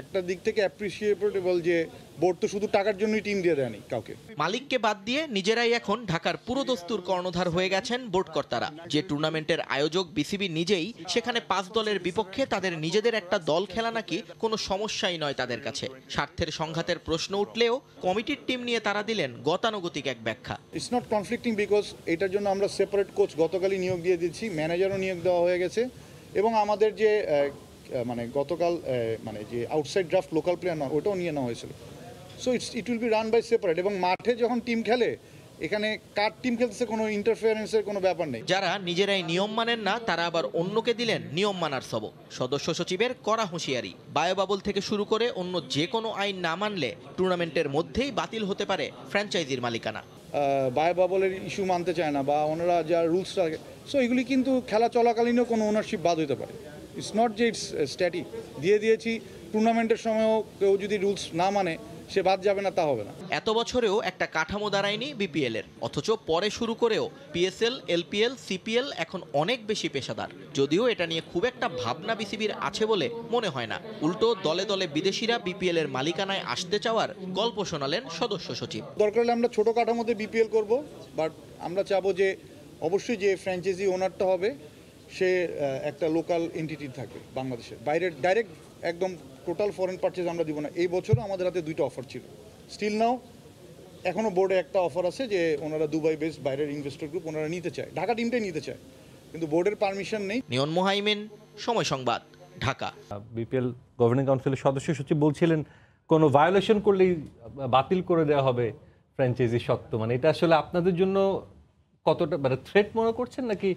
একটা দিক থেকে অ্যাপ্রিসিয়েটেবল যে বোর্ড তো শুধু টাকার জন্যই টিম দিয়ে দেয়নি কাউকে। মালিককে বাদ দিয়ে নিজেরাই এখন ঢাকার পুরোদস্তুর কর্ণধার হয়ে গেছেন বোর্ড কর্তারা। যে টুর্নামেন্টের আয়োজক বিসিবি নিজেই, সেখানে 5 দলের বিপক্ষে তাদের নিজেদের একটা দল খেলা নাকি কোনো সমস্যাই নয় তাদের কাছে। স্বার্থের সংঘাতের প্রশ্ন উঠলেও কমিটির টিম নিয়ে তারা দিলেন গতানুগতিক এক ব্যাখ্যা। ইটস নট কনফ্লিক্টিং বিকজ এটার জন্য আমরা সেপারেট কোচ গতকালই নিয়োগ দিয়ে দিচ্ছি, ম্যানেজারও নিয়োগ দেওয়া হয়ে গেছে এবং আমাদের যে মানে গতকাল মানে যে আউটসাইড ড্রাফট লোকাল প্লেয়ার না ওটাও নিয়ে নেওয়া হয়েছিল। So it will be run by separate এবং মাঠে যখন টিম খেলে এখানে কার টিম খেলতেছে কোনো ইন্টারফারেন্সের কোনো ব্যাপার নেই। যারা নিজেরাই নিয়ম মানেন না তারা আবার অন্যকে দিলেন নিয়ম মানার সবক। সদস্য সচিবের কড়া হুঁশিয়ারি, বায়োবাবল থেকে শুরু করে অন্য যে কোনো আইন না মানলে টুর্নামেন্টের মধ্যেই বাতিল হতে পারে ফ্র্যাঞ্চাইজির মালিকানা। বায়োবাবলের ইস্যু মানতে চায় না বা ওনারা যা রুলস রাখে, সো এগুলি কিন্তু খেলা চলাকালীনও কোনো ওনারশিপ বাদ হতে পারে। ইটস নট যে ইটস স্ট্যাটিক দিয়ে দিয়েছি, টুর্নামেন্টের সময়ও কেউ যদি রুলস না মানে সে বাদ যাবে না তা হবে না। এত বছরেও একটা কাঠামো দাঁড়ায়নি বিপিএল এর, অথচ পরে শুরু করেও পিএসএল, এলপিএল, সিপিএল এখন অনেক বেশি পেশাদার। যদিও এটা নিয়ে খুব একটা ভাবনা বিসিবির আছে বলে মনে হয় না। উল্টো দলে দলে বিদেশিরা বিপিএল এর মালিকানায় আসতে চাওয়ার গল্প শোনালেন সদস্য সচিব। দরকার হলে আমরা ছোট কাঠামোতে বিপিএল করব, বাট আমরা চাবো যে অবশ্যই যে ফ্র্যাঞ্চাইজি ওনারটা হবে সে একটা লোকাল এন্টিটি থাকবে বাংলাদেশের বাইরের। ডাইরেক্ট একদম টোটাল ফরেন পারচেজ আমরা দিব না। এই বছরও আমাদের হাতে 2টা অফার ছিল, স্টিল নাও এখনও বোর্ডে একটা অফার আছে যে ওনারা দুবাই বেসড বাইরের ইনভেস্টর গ্রুপ ওনারা নিতে চায়, ঢাকা টিমটাই নিতে চায়, কিন্তু বোর্ডের পারমিশন নেই। নিয়ন মোহাইমিন, সময় সংবাদ, ঢাকা। বিপিএল গভর্নিং কাউন্সিলের সদস্য সচিব বলছিলেন কোনো ভায়োলেশন করলেই বাতিল করে দেওয়া হবে ফ্র্যাঞ্চাইজি সত্ত্ব। মানে এটা আসলে আপনাদের জন্য কতটা মানে থ্রেট মনে করছেন নাকি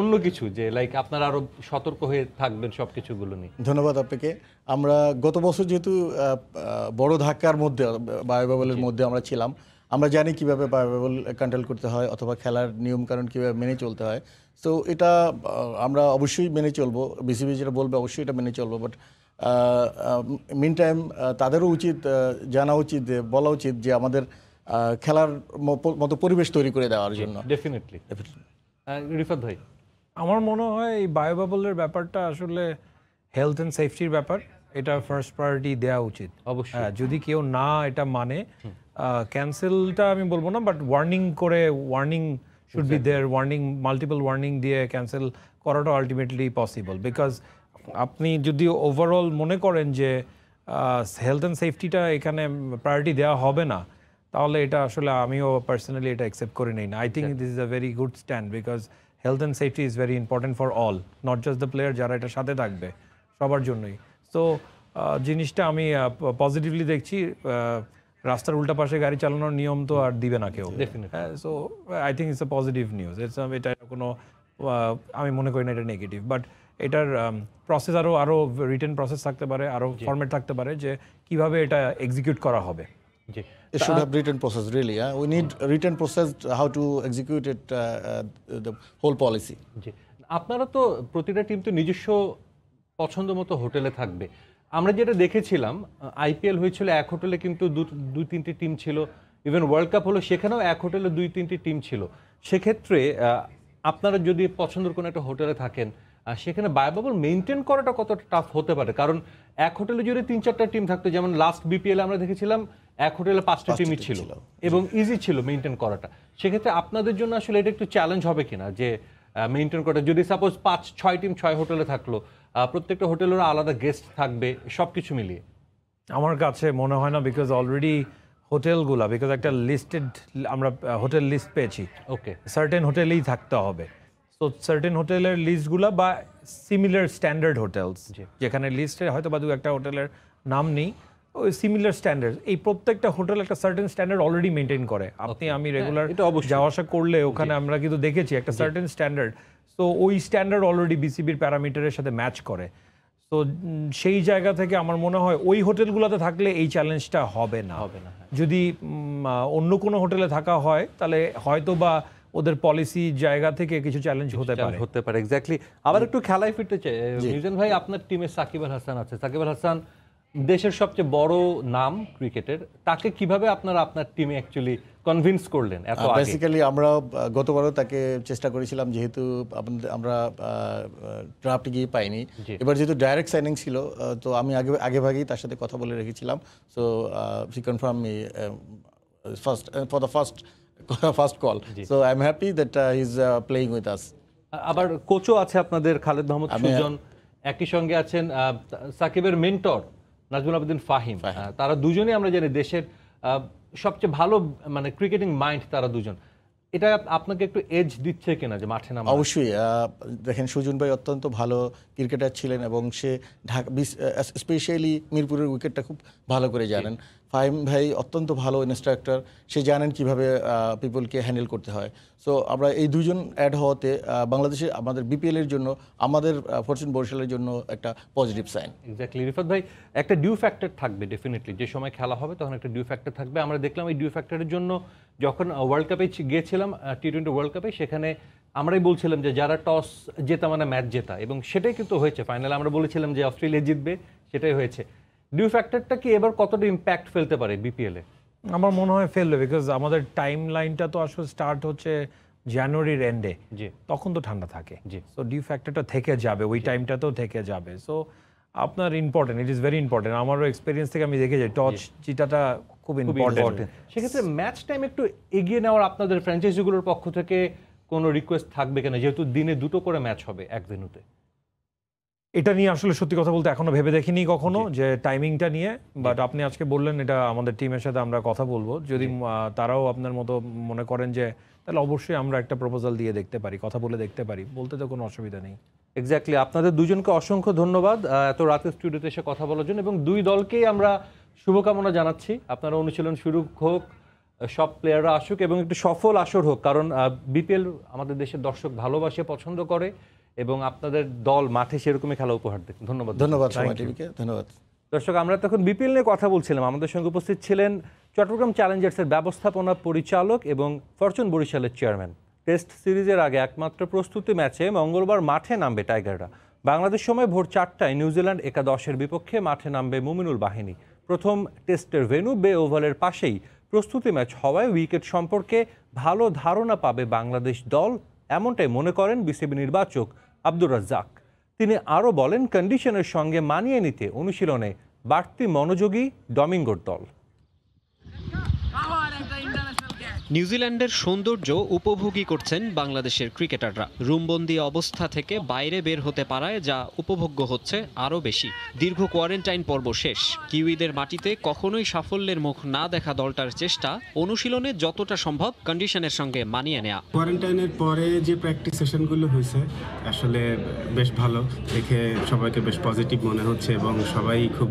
অন্য কিছু, যে লাইক আপনারা আরো সতর্ক হয়ে থাকবেন সব কিছুগুলো নিয়ে? ধন্যবাদ আপনাকে। আমরা গত বছর যেহেতু বড় ধাক্কার মধ্যে বায়োবাবলের মধ্যে আমরা ছিলাম, আমরা জানি কিভাবে বায়োবাবল কন্ট্রোল করতে হয় অথবা খেলার নিয়মকানুন কীভাবে মেনে চলতে হয়। তো এটা আমরা অবশ্যই মেনে চলবো, বিসিবি যেটা বলবে অবশ্যই এটা মেনে চলবো। বাট মিন টাইম তাদেরও উচিত জানা উচিত, বলা উচিত যে আমাদের খেলার মতো পরিবেশ তৈরি করে দেওয়ার জন্য। ডেফিনেটলি। রিফাত ভাই, আমার মনে হয় এই বায়োবাবলের ব্যাপারটা আসলে হেলথ অ্যান্ড সেফটির ব্যাপার, এটা ফার্স্ট প্রায়োরিটি দেওয়া উচিত অবশ্যই। হ্যাঁ, যদি কেউ না এটা মানে ক্যান্সেলটা আমি বলবো না, বাট ওয়ার্নিং করে, warning should be there, warning multiple warning দিয়ে ক্যান্সেল করাটা আলটিমেটলি পসিবল। বিকজ আপনি যদি ওভারঅল মনে করেন যে হেলথ অ্যান্ড সেফটিটা এখানে প্রায়োরিটি দেওয়া হবে না, তাহলে এটা আসলে আমিও পার্সোনালি এটা অ্যাকসেপ্ট করে নিই না। I think this is a very good stand because health and safety is very important for all, not just the player যারা এটার সাথে থাকবে, সবার জন্যই। তো জিনিসটা আমি পজিটিভলি দেখছি। রাস্তার উল্টা পাশে গাড়ি চালানোর নিয়ম তো আর দিবে না কেউ, so I think it's a positive news. এটা কোনো আমি মনে করি না এটা নেগেটিভ, বাট এটার প্রসেস আরও রিটেন প্রসেস থাকতে পারে, আরও ফরম্যাট থাকতে পারে যে কিভাবে এটা এক্সিকিউট করা হবে। জি, It should have written process really. We need written process how to execute it, the whole policy. জি, আপনারা তো প্রতিটা টিম তো নিজস্ব পছন্দ মতো হোটেলে থাকবে। আমরা যেটা দেখেছিলাম আইপিএল হয়েছিল এক হোটেলে, কিন্তু দুই তিনটি টিম ছিল। ইভেন ওয়ার্ল্ড কাপ হলো সেখানেও এক হোটেলে দুই তিনটি টিম ছিল। সেক্ষেত্রে আপনারা যদি পছন্দের কোনো একটা হোটেলে থাকেন, সেখানে বায়োবাবল মেনটেন করাটা কতটা টাফ হতে পারে? কারণ এক হোটেলে যদি 3-4টা টিম থাকতো, যেমন লাস্ট বিপিএল আমরা দেখেছিলাম এক হোটেলে 5টা টিমই ছিল এবং ইজি ছিল মেনটেন করাটা। সেক্ষেত্রে আপনাদের জন্য আসলে এটা একটু চ্যালেঞ্জ হবে কিনা যে মেনটেন করাটা? যদি সাপোজ 5-6 টিম 6 হোটেলে থাকলো, প্রত্যেকটা হোটেলের আলাদা গেস্ট থাকবে, সব কিছু মিলিয়ে আমার কাছে মনে হয় না, বিকজ অলরেডি হোটেলগুলা, বিকজ একটা লিস্টেড আমরা হোটেল লিস্ট পেয়েছি, ওকে, সার্টেন হোটেলেই থাকতে হবে। তো সার্টেন হোটেলের লিস্টগুলা বা সিমিলার স্ট্যান্ডার্ড হোটেলস, যেখানে লিস্টে হয়তো বা দু একটা হোটেলের নাম নেই, ওই সিমিলার স্ট্যান্ডার্ড, এই প্রত্যেকটা হোটেল একটা সার্টেন স্ট্যান্ডার্ড অলরেডি মেনটেন করে। আপনি আমি রেগুলার যাওয়া আসা করলে ওখানে আমরা কিন্তু দেখেছি একটা সার্টেন স্ট্যান্ডার্ড। তো ওই স্ট্যান্ডার্ড অলরেডি বিসিবির প্যারামিটারের সাথে ম্যাচ করে। তো সেই জায়গা থেকে আমার মনে হয় ওই হোটেলগুলোতে থাকলে এই চ্যালেঞ্জটা হবে না। যদি অন্য কোনো হোটেলে থাকা হয় তাহলে হয়তো বা ওদের পলিসি জায়গা থেকে কিছু চ্যালেঞ্জ হতে পারে। এক্স্যাক্টলি। আবার একটু খেলায় ফিরতে চাই। মিজান ভাই, আপনার টিমে সাকিব আল হাসান আছে। সাকিব আল হাসান দেশের সবচেয়ে বড় নাম ক্রিকেটের, তাকে কিভাবে আপনারা আপনার টিমে অ্যাকচুয়ালি কনভিন্স করলেন এত আগে? বেসিক্যালি আমরা গতবারও তাকে চেষ্টা করেছিলাম, যেহেতু আমরা ড্রাফটে গিয়ে পাইনি। এবার যেহেতু ডাইরেক্ট সাইনিং ছিল, তো আমি আগে ভাগেই তার সাথে কথা বলে রেখেছিলাম। So he confirm me for the first call. So I am happy that he is playing with us. আবার কোচও আছে আপনাদের, খালেদ মাহমুদ সুজন, একই সঙ্গে আছেন সাকিবের মেন্টর নাজমুল আবেদিন ফাহিম। তারা দুজনেই আমরা জানি দেশের সবচেয়ে ভালো মানে ক্রিকেটিং মাইন্ড তারা দুজন। এটা আপনাকে একটু এজ দিচ্ছে কিনা যে মাঠে নামা? অবশ্যই। দেখেন, সুজন ভাই অত্যন্ত ভালো ক্রিকেটার ছিলেন এবং সে ঢাকা স্পেশালি মিরপুরের উইকেটটা খুব ভালো করে জানেন। ফাহিম ভাই অত্যন্ত ভালো ইনস্ট্রাক্টর, সে জানেন কিভাবে পিপলকে হ্যান্ডেল করতে হয়। সো আমরা এই দুজন অ্যাড হওয়াতে বাংলাদেশে আমাদের বিপিএলের জন্য, আমাদের ফরচুন বরিশালের জন্য একটা পজিটিভ সাইন। এক্স্যাক্টলি। রিফাত ভাই, একটা ডিউ ফ্যাক্টর থাকবে ডেফিনেটলি, যে সময় খেলা হবে তখন একটা ডিউ ফ্যাক্টর থাকবে। আমরা দেখলাম এই ডিউ ফ্যাক্টরের জন্য যখন ওয়ার্ল্ড কাপে গিয়েছিলাম, টি-20 ওয়ার্ল্ড কাপে, সেখানে আমরাই বলছিলাম যে যারা টস জেতা মানে ম্যাচ জেতা, এবং সেটাই কিন্তু হয়েছে। ফাইনালে আমরা বলেছিলাম যে অস্ট্রেলিয়া জিতবে, সেটাই হয়েছে। ডিউ ফ্যাক্টরটা কি এবার কতটা ইম্প্যাক্ট ফেলতে পারে বিপিএলে? আমার মনে হয় ফেলবে, বিকজ আমাদের টাইম লাইনটা তো আসলে স্টার্ট হচ্ছে জানুয়ারির এন্ডে, তখন তো ঠান্ডা থাকে। সো ডিউ ফ্যাক্টরটা থেকে যাবে, ওই টাইমটাতেও থেকে যাবে। সো আপনার important, it is very important. আমারও এক্সপিরিয়েন্স থেকে আমি দেখে যাই টচ জিতাটা খুব ইম্পর্টেন্ট। সেক্ষেত্রে ম্যাচ টাইম একটু এগিয়ে নেওয়ার আপনাদের ফ্র্যাঞ্চাইজিগুলোর পক্ষ থেকে কোনো রিকোয়েস্ট থাকবে কিনা, যেহেতু দিনে 2টো করে ম্যাচ হবে এক ভেন্যুতে? এটা নিয়ে আসলে সত্যি কথা বলতে এখনো ভেবে দেখিনি কখনো যে টাইমিংটা নিয়ে, বাট আপনি আজকে বললেন, এটা আমাদের টিমের সাথে আমরা কথা বলবো। যদি তারাও আপনার মতো মনে করেন যে, তাহলে অবশ্যই আমরা একটা প্রপোজাল দিয়ে দেখতে পারি, কথা বলে দেখতে পারি, বলতে তো কোনো অসুবিধা নেই। এক্স্যাক্টলি। আপনাদের দুজনকে অসংখ্য ধন্যবাদ এত রাতে স্টুডিওতে এসে কথা বলার জন্য, এবং দুই দলকেই আমরা শুভকামনা জানাচ্ছি। আপনারা অনুশীলন শুরু হোক, সব প্লেয়াররা আসুক এবং একটু সফল আসর হোক, কারণ বিপিএল আমাদের দেশের দর্শক ভালোবাসে, পছন্দ করে, এবং আপনাদের দল মাঠে সেরকমই খেলা উপহার দেন। ধন্যবাদ। ধন্যবাদ দর্শক, আমরা তখন বিপিএল নিয়ে কথা বলছিলাম। আমাদের সঙ্গে উপস্থিত ছিলেন চট্টগ্রাম চ্যালেঞ্জার্সের ব্যবস্থাপনা পরিচালক এবং ফরচুন বরিশালের চেয়ারম্যান। টেস্ট সিরিজের আগে একমাত্র প্রস্তুতি ম্যাচে মঙ্গলবার মাঠে নামবে টাইগাররা। বাংলাদেশ সময় ভোর 4টায় নিউজিল্যান্ড একাদশের বিপক্ষে মাঠে নামবে মুমিনুল বাহিনী। প্রথম টেস্টের ভেন্যু বে ওভালের পাশেই প্রস্তুতি ম্যাচ হওয়ায় উইকেট সম্পর্কে ভালো ধারণা পাবে বাংলাদেশ দল, এমনটাই মনে করেন বিসিবি নির্বাচক আব্দুর রাজ্জাক। তিনি আরও বলেন, কন্ডিশনের সঙ্গে মানিয়ে নিতে অনুশীলনে বাড়তি মনোযোগী ডমিঙ্গোর দল। নিউজিল্যান্ডের সৌন্দর্য উপভোগী করছেন বাংলাদেশের ক্রিকেটাররা। রুমবন্দি অবস্থা থেকে বাইরে বের হতে পারায় যা উপভোগ্য হচ্ছে আরও বেশি। দীর্ঘ কোয়ারেন্টাইন পর্ব শেষ। কিউইদের মাটিতে কখনোই সাফল্যের মুখ না দেখা দলটার চেষ্টা অনুশীলনে যতটা সম্ভব কন্ডিশনের সঙ্গে মানিয়ে নেয়া। কোয়ারেন্টাইনের পরে যে প্র্যাকটিস সেশনগুলো হয়েছে আসলে বেশ ভালো, দেখে সবাইকে বেশ পজিটিভ মনে হচ্ছে এবং সবাই খুব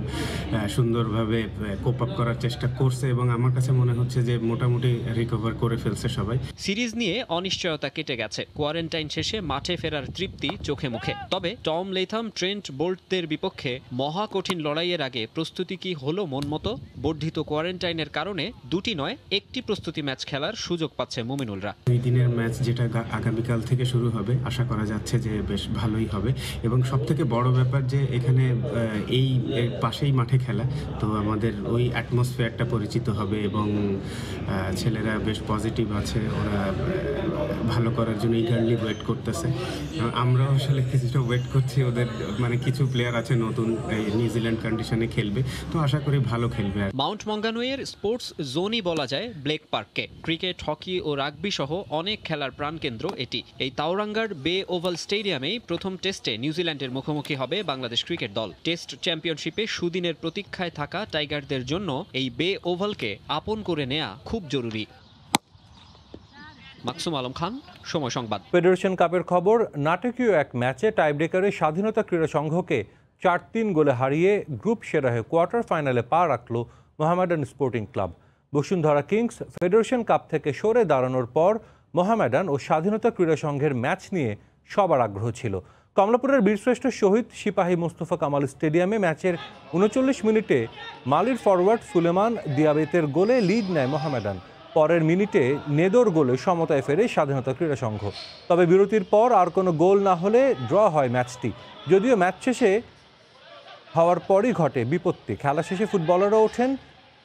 সুন্দরভাবে কোপ আপ করার চেষ্টা করছে এবং আমার কাছে মনে হচ্ছে যে মোটামুটি রিকভার করে ফেলছে সবাই। সিরিজ নিয়ে অনিশ্চয়তা কেটে গেছে। কোয়ারেন্টাইন শেষে মাঠে ফেরার তৃপ্তি চোখে মুখে। তবে টম লেথাম, ট্রেন্ট বোল্টদের বিপক্ষে মহা কঠিন লড়াইয়ের আগে প্রস্তুতি কি হলো মন মতো? বর্ধিত কোয়ারেন্টাইনের কারণে দুটি নয় একটি প্রস্তুতি ম্যাচ খেলার সুযোগ পাচ্ছে মুমিনুলরা। 2 দিনের ম্যাচ যেটা আগামীকাল থেকে শুরু হবে, আশা করা যাচ্ছে যে বেশ ভালোই হবে এবং সবথেকে বড় ব্যাপার যে এখানে এই পাশেই মাঠে খেলা, তো আমাদের ওই অ্যাটমসফিয়ারটা পরিচিত হবে এবং ছেলেরা বেশ পজিটিভ আছে, ওরা ভালো করার জন্য ইগারলি ওয়েট করতেছে। আমরাও আসলে কিছুটা ওয়েট করছি, ওদের মানে কিছু প্লেয়ার আছে নতুন নিউজিল্যান্ড কন্ডিশনে খেলবে, তো আশা করি ভালো খেলবে। মাউন্ট মঙ্গানুয়ের স্পোর্টস জোনই বলা যায় ব্লেক পার্ককে। ক্রিকেট, হকি ও রাগবি সহ অনেক খেলার প্রাণকেন্দ্র এটি। এই তাওরাঙ্গার বে ওভাল স্টেডিয়ামেই প্রথম টেস্টে নিউজিল্যান্ডের মুখোমুখি হবে বাংলাদেশ ক্রিকেট দল। টেস্ট চ্যাম্পিয়নশিপে সুদিনের প্রতীক্ষায় থাকা টাইগারদের জন্য এই বে ওভালকে আপন করে নেয়া খুব জরুরি। মাকসুম আলম খান, সময় সংবাদ। ফেডারেশন কাপের খবর। নাটকীয় এক ম্যাচে টাইব্রেকারে স্বাধীনতা ক্রীড়া সংঘকে 4-3 গোলে হারিয়ে গ্রুপ সেরা হয়ে কোয়ার্টার ফাইনালে পা রাখল Mohammedan sporting club. Bashundhara kings federation cup থেকে সরে দাঁড়ানোর পর মোহামেডান ও স্বাধীনতা ক্রীড়া সংঘের ম্যাচ নিয়ে সবার আগ্রহ ছিল। কমলাপুরের বীরশ্রেষ্ঠ শহীদ সিপাহী মোস্তফা কামাল স্টেডিয়ামে ম্যাচের 39 মিনিটে মালির ফরওয়ার্ড সুলেমান দিয়াবেতের গোলে লিড নেয় মোহামেডান। পরের মিনিটে নেদোর গোলে সমতায় ফেরে স্বাধীনতা ক্রীড়া সংঘ। তবে বিরতির পর আর কোনো গোল না হলে ড্র হয় ম্যাচটি। যদিও ম্যাচ শেষে হওয়ার পরই ঘটে বিপত্তি। খেলা শেষে ফুটবলাররা ওঠেন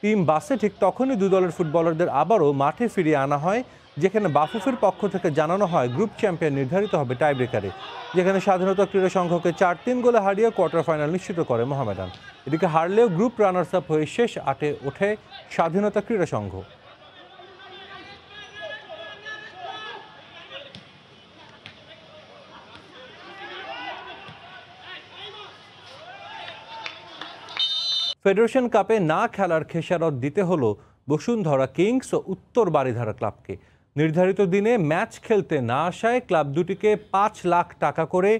টিম বাসে, ঠিক তখনই দুই দলের ফুটবলারদের আবারও মাঠে ফিরিয়ে আনা হয়, যেখানে বাফুফের পক্ষ থেকে জানানো হয় গ্রুপ চ্যাম্পিয়ন নির্ধারিত হবে টাইব্রেকারে, যেখানে স্বাধীনতা ক্রীড়া সংঘকে 4-3 গোলে হারিয়ে কোয়ার্টার ফাইনাল নিশ্চিত করে মোহামেডান। এদিকে হারলেও গ্রুপ রানার্স আপ হয়ে শেষ 8-এ ওঠে স্বাধীনতা ক্রীড়া সংঘ। ফেডারেশন কাপে না খেলার খেসারত দিতে হলো বসুন্ধরা কিংস ও উত্তর বারিধারা ক্লাবকে। নির্ধারিত দিনে ম্যাচ খেলতে না আসায় ক্লাব দুটিকে 5 লাখ টাকা করে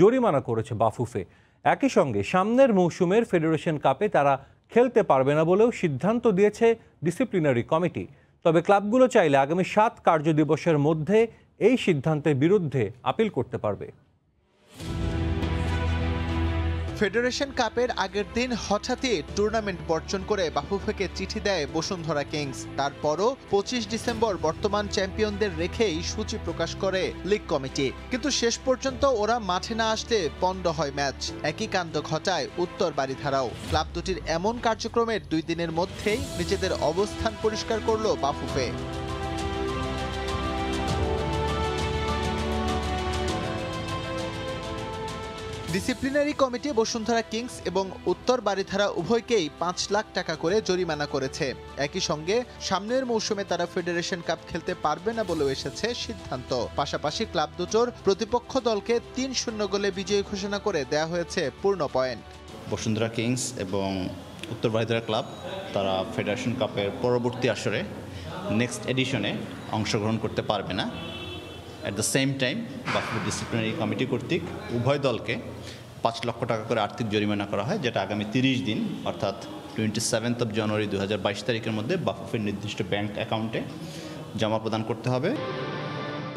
জরিমানা করেছে বাফুফে। একই সঙ্গে সামনের মৌসুমের ফেডারেশন কাপে তারা খেলতে পারবে না বলেও সিদ্ধান্ত দিয়েছে ডিসিপ্লিনারি কমিটি। তবে ক্লাবগুলো চাইলে আগামী 7 কার্যদিবসের মধ্যে এই সিদ্ধান্তের বিরুদ্ধে আপিল করতে পারবে। ফেডারেশন কাপের আগের দিন হঠাৎই টুর্নামেন্ট বর্জন করে বাফুফেকে চিঠি দেয় বসুন্ধরা কিংস। তারপরও 25 ডিসেম্বর বর্তমান চ্যাম্পিয়নদের রেখেই সূচি প্রকাশ করে লীগ কমিটি, কিন্তু শেষ পর্যন্ত ওরা মাঠে না আসলে পণ্ড হয় ম্যাচ। একই কাণ্ড ঘটায় উত্তর বারিধারাও। ক্লাব দুটির এমন কার্যক্রমের 2 দিনের মধ্যেই নিজেদের অবস্থান পরিষ্কার করল BAFUFE. Disciplinary committee Bashundhara kings এবং উত্তর বারিধারা উভয়কেই 5 লাখ টাকা করে জরিমানা করেছে। একই সঙ্গে সামনের মৌসুমে তারা ফেডারেশন কাপ খেলতে পারবে না বলেও এসেছে সিদ্ধান্ত। পাশাপাশি ক্লাব দুটোর প্রতিপক্ষ দলকে 3-0 গোলে বিজয়ী ঘোষণা করে দেয়া হয়েছে পূর্ণ পয়েন্ট। বসুন্ধরা কিংস এবং উত্তর বারিধারা ক্লাব তারা ফেডারেশন কাপের পরবর্তী আসরে নেক্সট এডিশনে অংশগ্রহণ করতে পারবে না। At the same time Bafufe disciplinary committee কর্তৃক উভয় দলকে 5 লক্ষ টাকা করে আর্থিক জরিমানা করা হয়, যেটা আগামী 30 দিন অর্থাৎ 27 জানুয়ারি 2022 তারিখের মধ্যে বাফুফের নির্দিষ্ট ব্যাংক অ্যাকাউন্টে জমা প্রদান করতে হবে।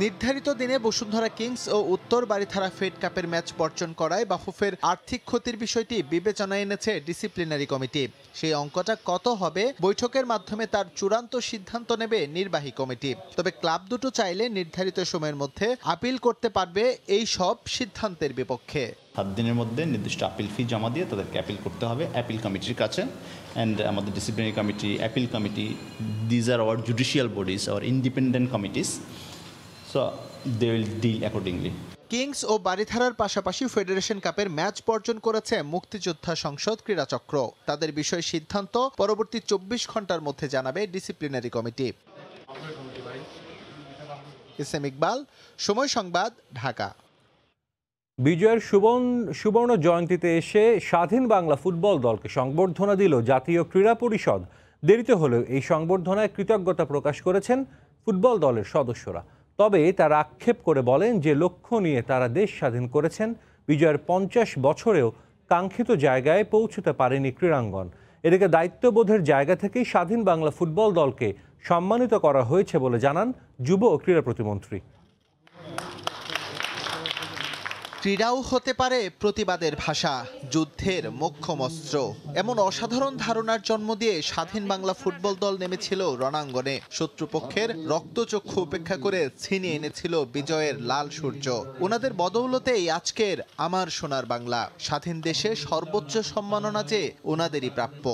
নির্ধারিত দিনে বসুন্ধরা কিংস ও উত্তর বারিধারা ফেড কাপের ম্যাচ বর্জন করায় বাফুফের আর্থিক ক্ষতির বিষয়টি বিবেচনায় এনেছে ডিসিপ্লিনারি কমিটি। সেই অঙ্কটা কত হবে বৈঠকের মাধ্যমে তার চূড়ান্ত সিদ্ধান্ত নেবে নির্বাহী কমিটি। তবে ক্লাব দুটো চাইলে নির্ধারিত সময়ের মধ্যে আপিল করতে পারবে এই সব সিদ্ধান্তের বিপক্ষে। 7 দিনের মধ্যে নির্দিষ্ট আপিল ফি জমা দিয়ে তাদেরকে অ্যাপিল করতে হবে অ্যাপিল কমিটির কাছে। অ্যান্ড আমাদের disciplinary committee, appeal committee, these are our judicial bodies, our independent committees, so they will deal accordingly. Kings ও বারিধারার পাশাপাশি ফেডারেশন কাপের ম্যাচ বর্জন করেছে মুক্তিযোদ্ধা সংসদ ক্রীড়াচক্র। তাদের বিষয় সিদ্ধান্ত পরবর্তী 24 ঘন্টার মধ্যে জানাবে ডিসিপ্লিনারি কমিটি। এসএম ইকবাল, সময় সংবাদ, ঢাকা। বিজয়ের সুবর্ণ জয়ন্তীতে এসে স্বাধীন বাংলা ফুটবল দলকে সংবর্ধনা দিল জাতীয় ক্রীড়া পরিষদ। দেরিতে হলেও এই সংবর্ধনায় কৃতজ্ঞতা প্রকাশ করেছেন ফুটবল দলের সদস্যরা। তবে তারা আক্ষেপ করে বলেন যে লক্ষ্য নিয়ে তারা দেশ স্বাধীন করেছেন, বিজয়ের 50 বছরেও কাঙ্ক্ষিত জায়গায় পৌঁছতে পারেনি ক্রীড়াঙ্গন। এদিকে দায়িত্ববোধের জায়গা থেকেই স্বাধীন বাংলা ফুটবল দলকে সম্মানিত করা হয়েছে বলে জানান যুব ও ক্রীড়া প্রতিমন্ত্রী। ক্রীড়াও হতে পারে প্রতিবাদের ভাষা, যুদ্ধের মোক্ষম অস্ত্র, এমন অসাধারণ ধারণার জন্ম দিয়ে স্বাধীন বাংলা ফুটবল দল নেমেছিল রণাঙ্গনে। শত্রুপক্ষের রক্তচক্ষু উপেক্ষা করে ছিনিয়ে এনেছিল বিজয়ের লাল সূর্য। ওনাদের বদৌলতেই আজকের আমার সোনার বাংলা। স্বাধীন দেশে সর্বোচ্চ সম্মাননা যে ওনাদেরই প্রাপ্য।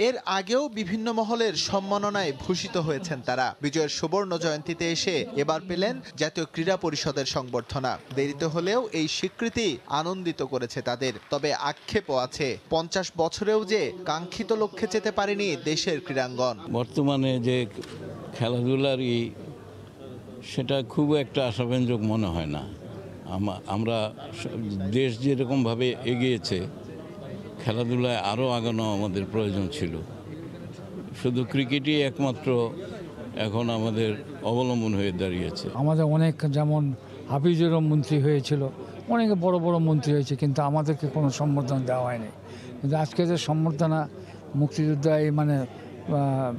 এর আগেও বিভিন্ন মহলের সম্মাননায় ভূষিত হয়েছেন তারা। বিজয়ের সুবর্ণ জয়ন্তীতে এসে এবার পেলেন জাতীয় ক্রীড়া পরিষদের সংবর্ধনা। দেরিতে হলেও এই স্বীকৃতি আনন্দিত করেছে তাদের। তবে আক্ষেপও আছে, 50 বছরেও যে কাঙ্ক্ষিত লক্ষ্যে যেতে পারেনি দেশের ক্রীড়াঙ্গন। বর্তমানে যে খেলাধুলারই সেটা খুব একটা আশাব্যঞ্জক মনে হয় না। আমরা দেশ যেরকমভাবে এগিয়েছে, খেলাধুলায় আরও আগানো আমাদের প্রয়োজন ছিল। শুধু ক্রিকেটই একমাত্র এখন আমাদের অবলম্বন হয়ে দাঁড়িয়েছে। আমাদের অনেক, যেমন হাফিজুর মন্ত্রী হয়েছিল, অনেকে বড় বড় মন্ত্রী হয়েছে, কিন্তু আমাদেরকে কোনো সম্বর্ধনা দেওয়া হয়নি। কিন্তু আজকে যে সম্বর্ধনা মুক্তিযোদ্ধায় মানে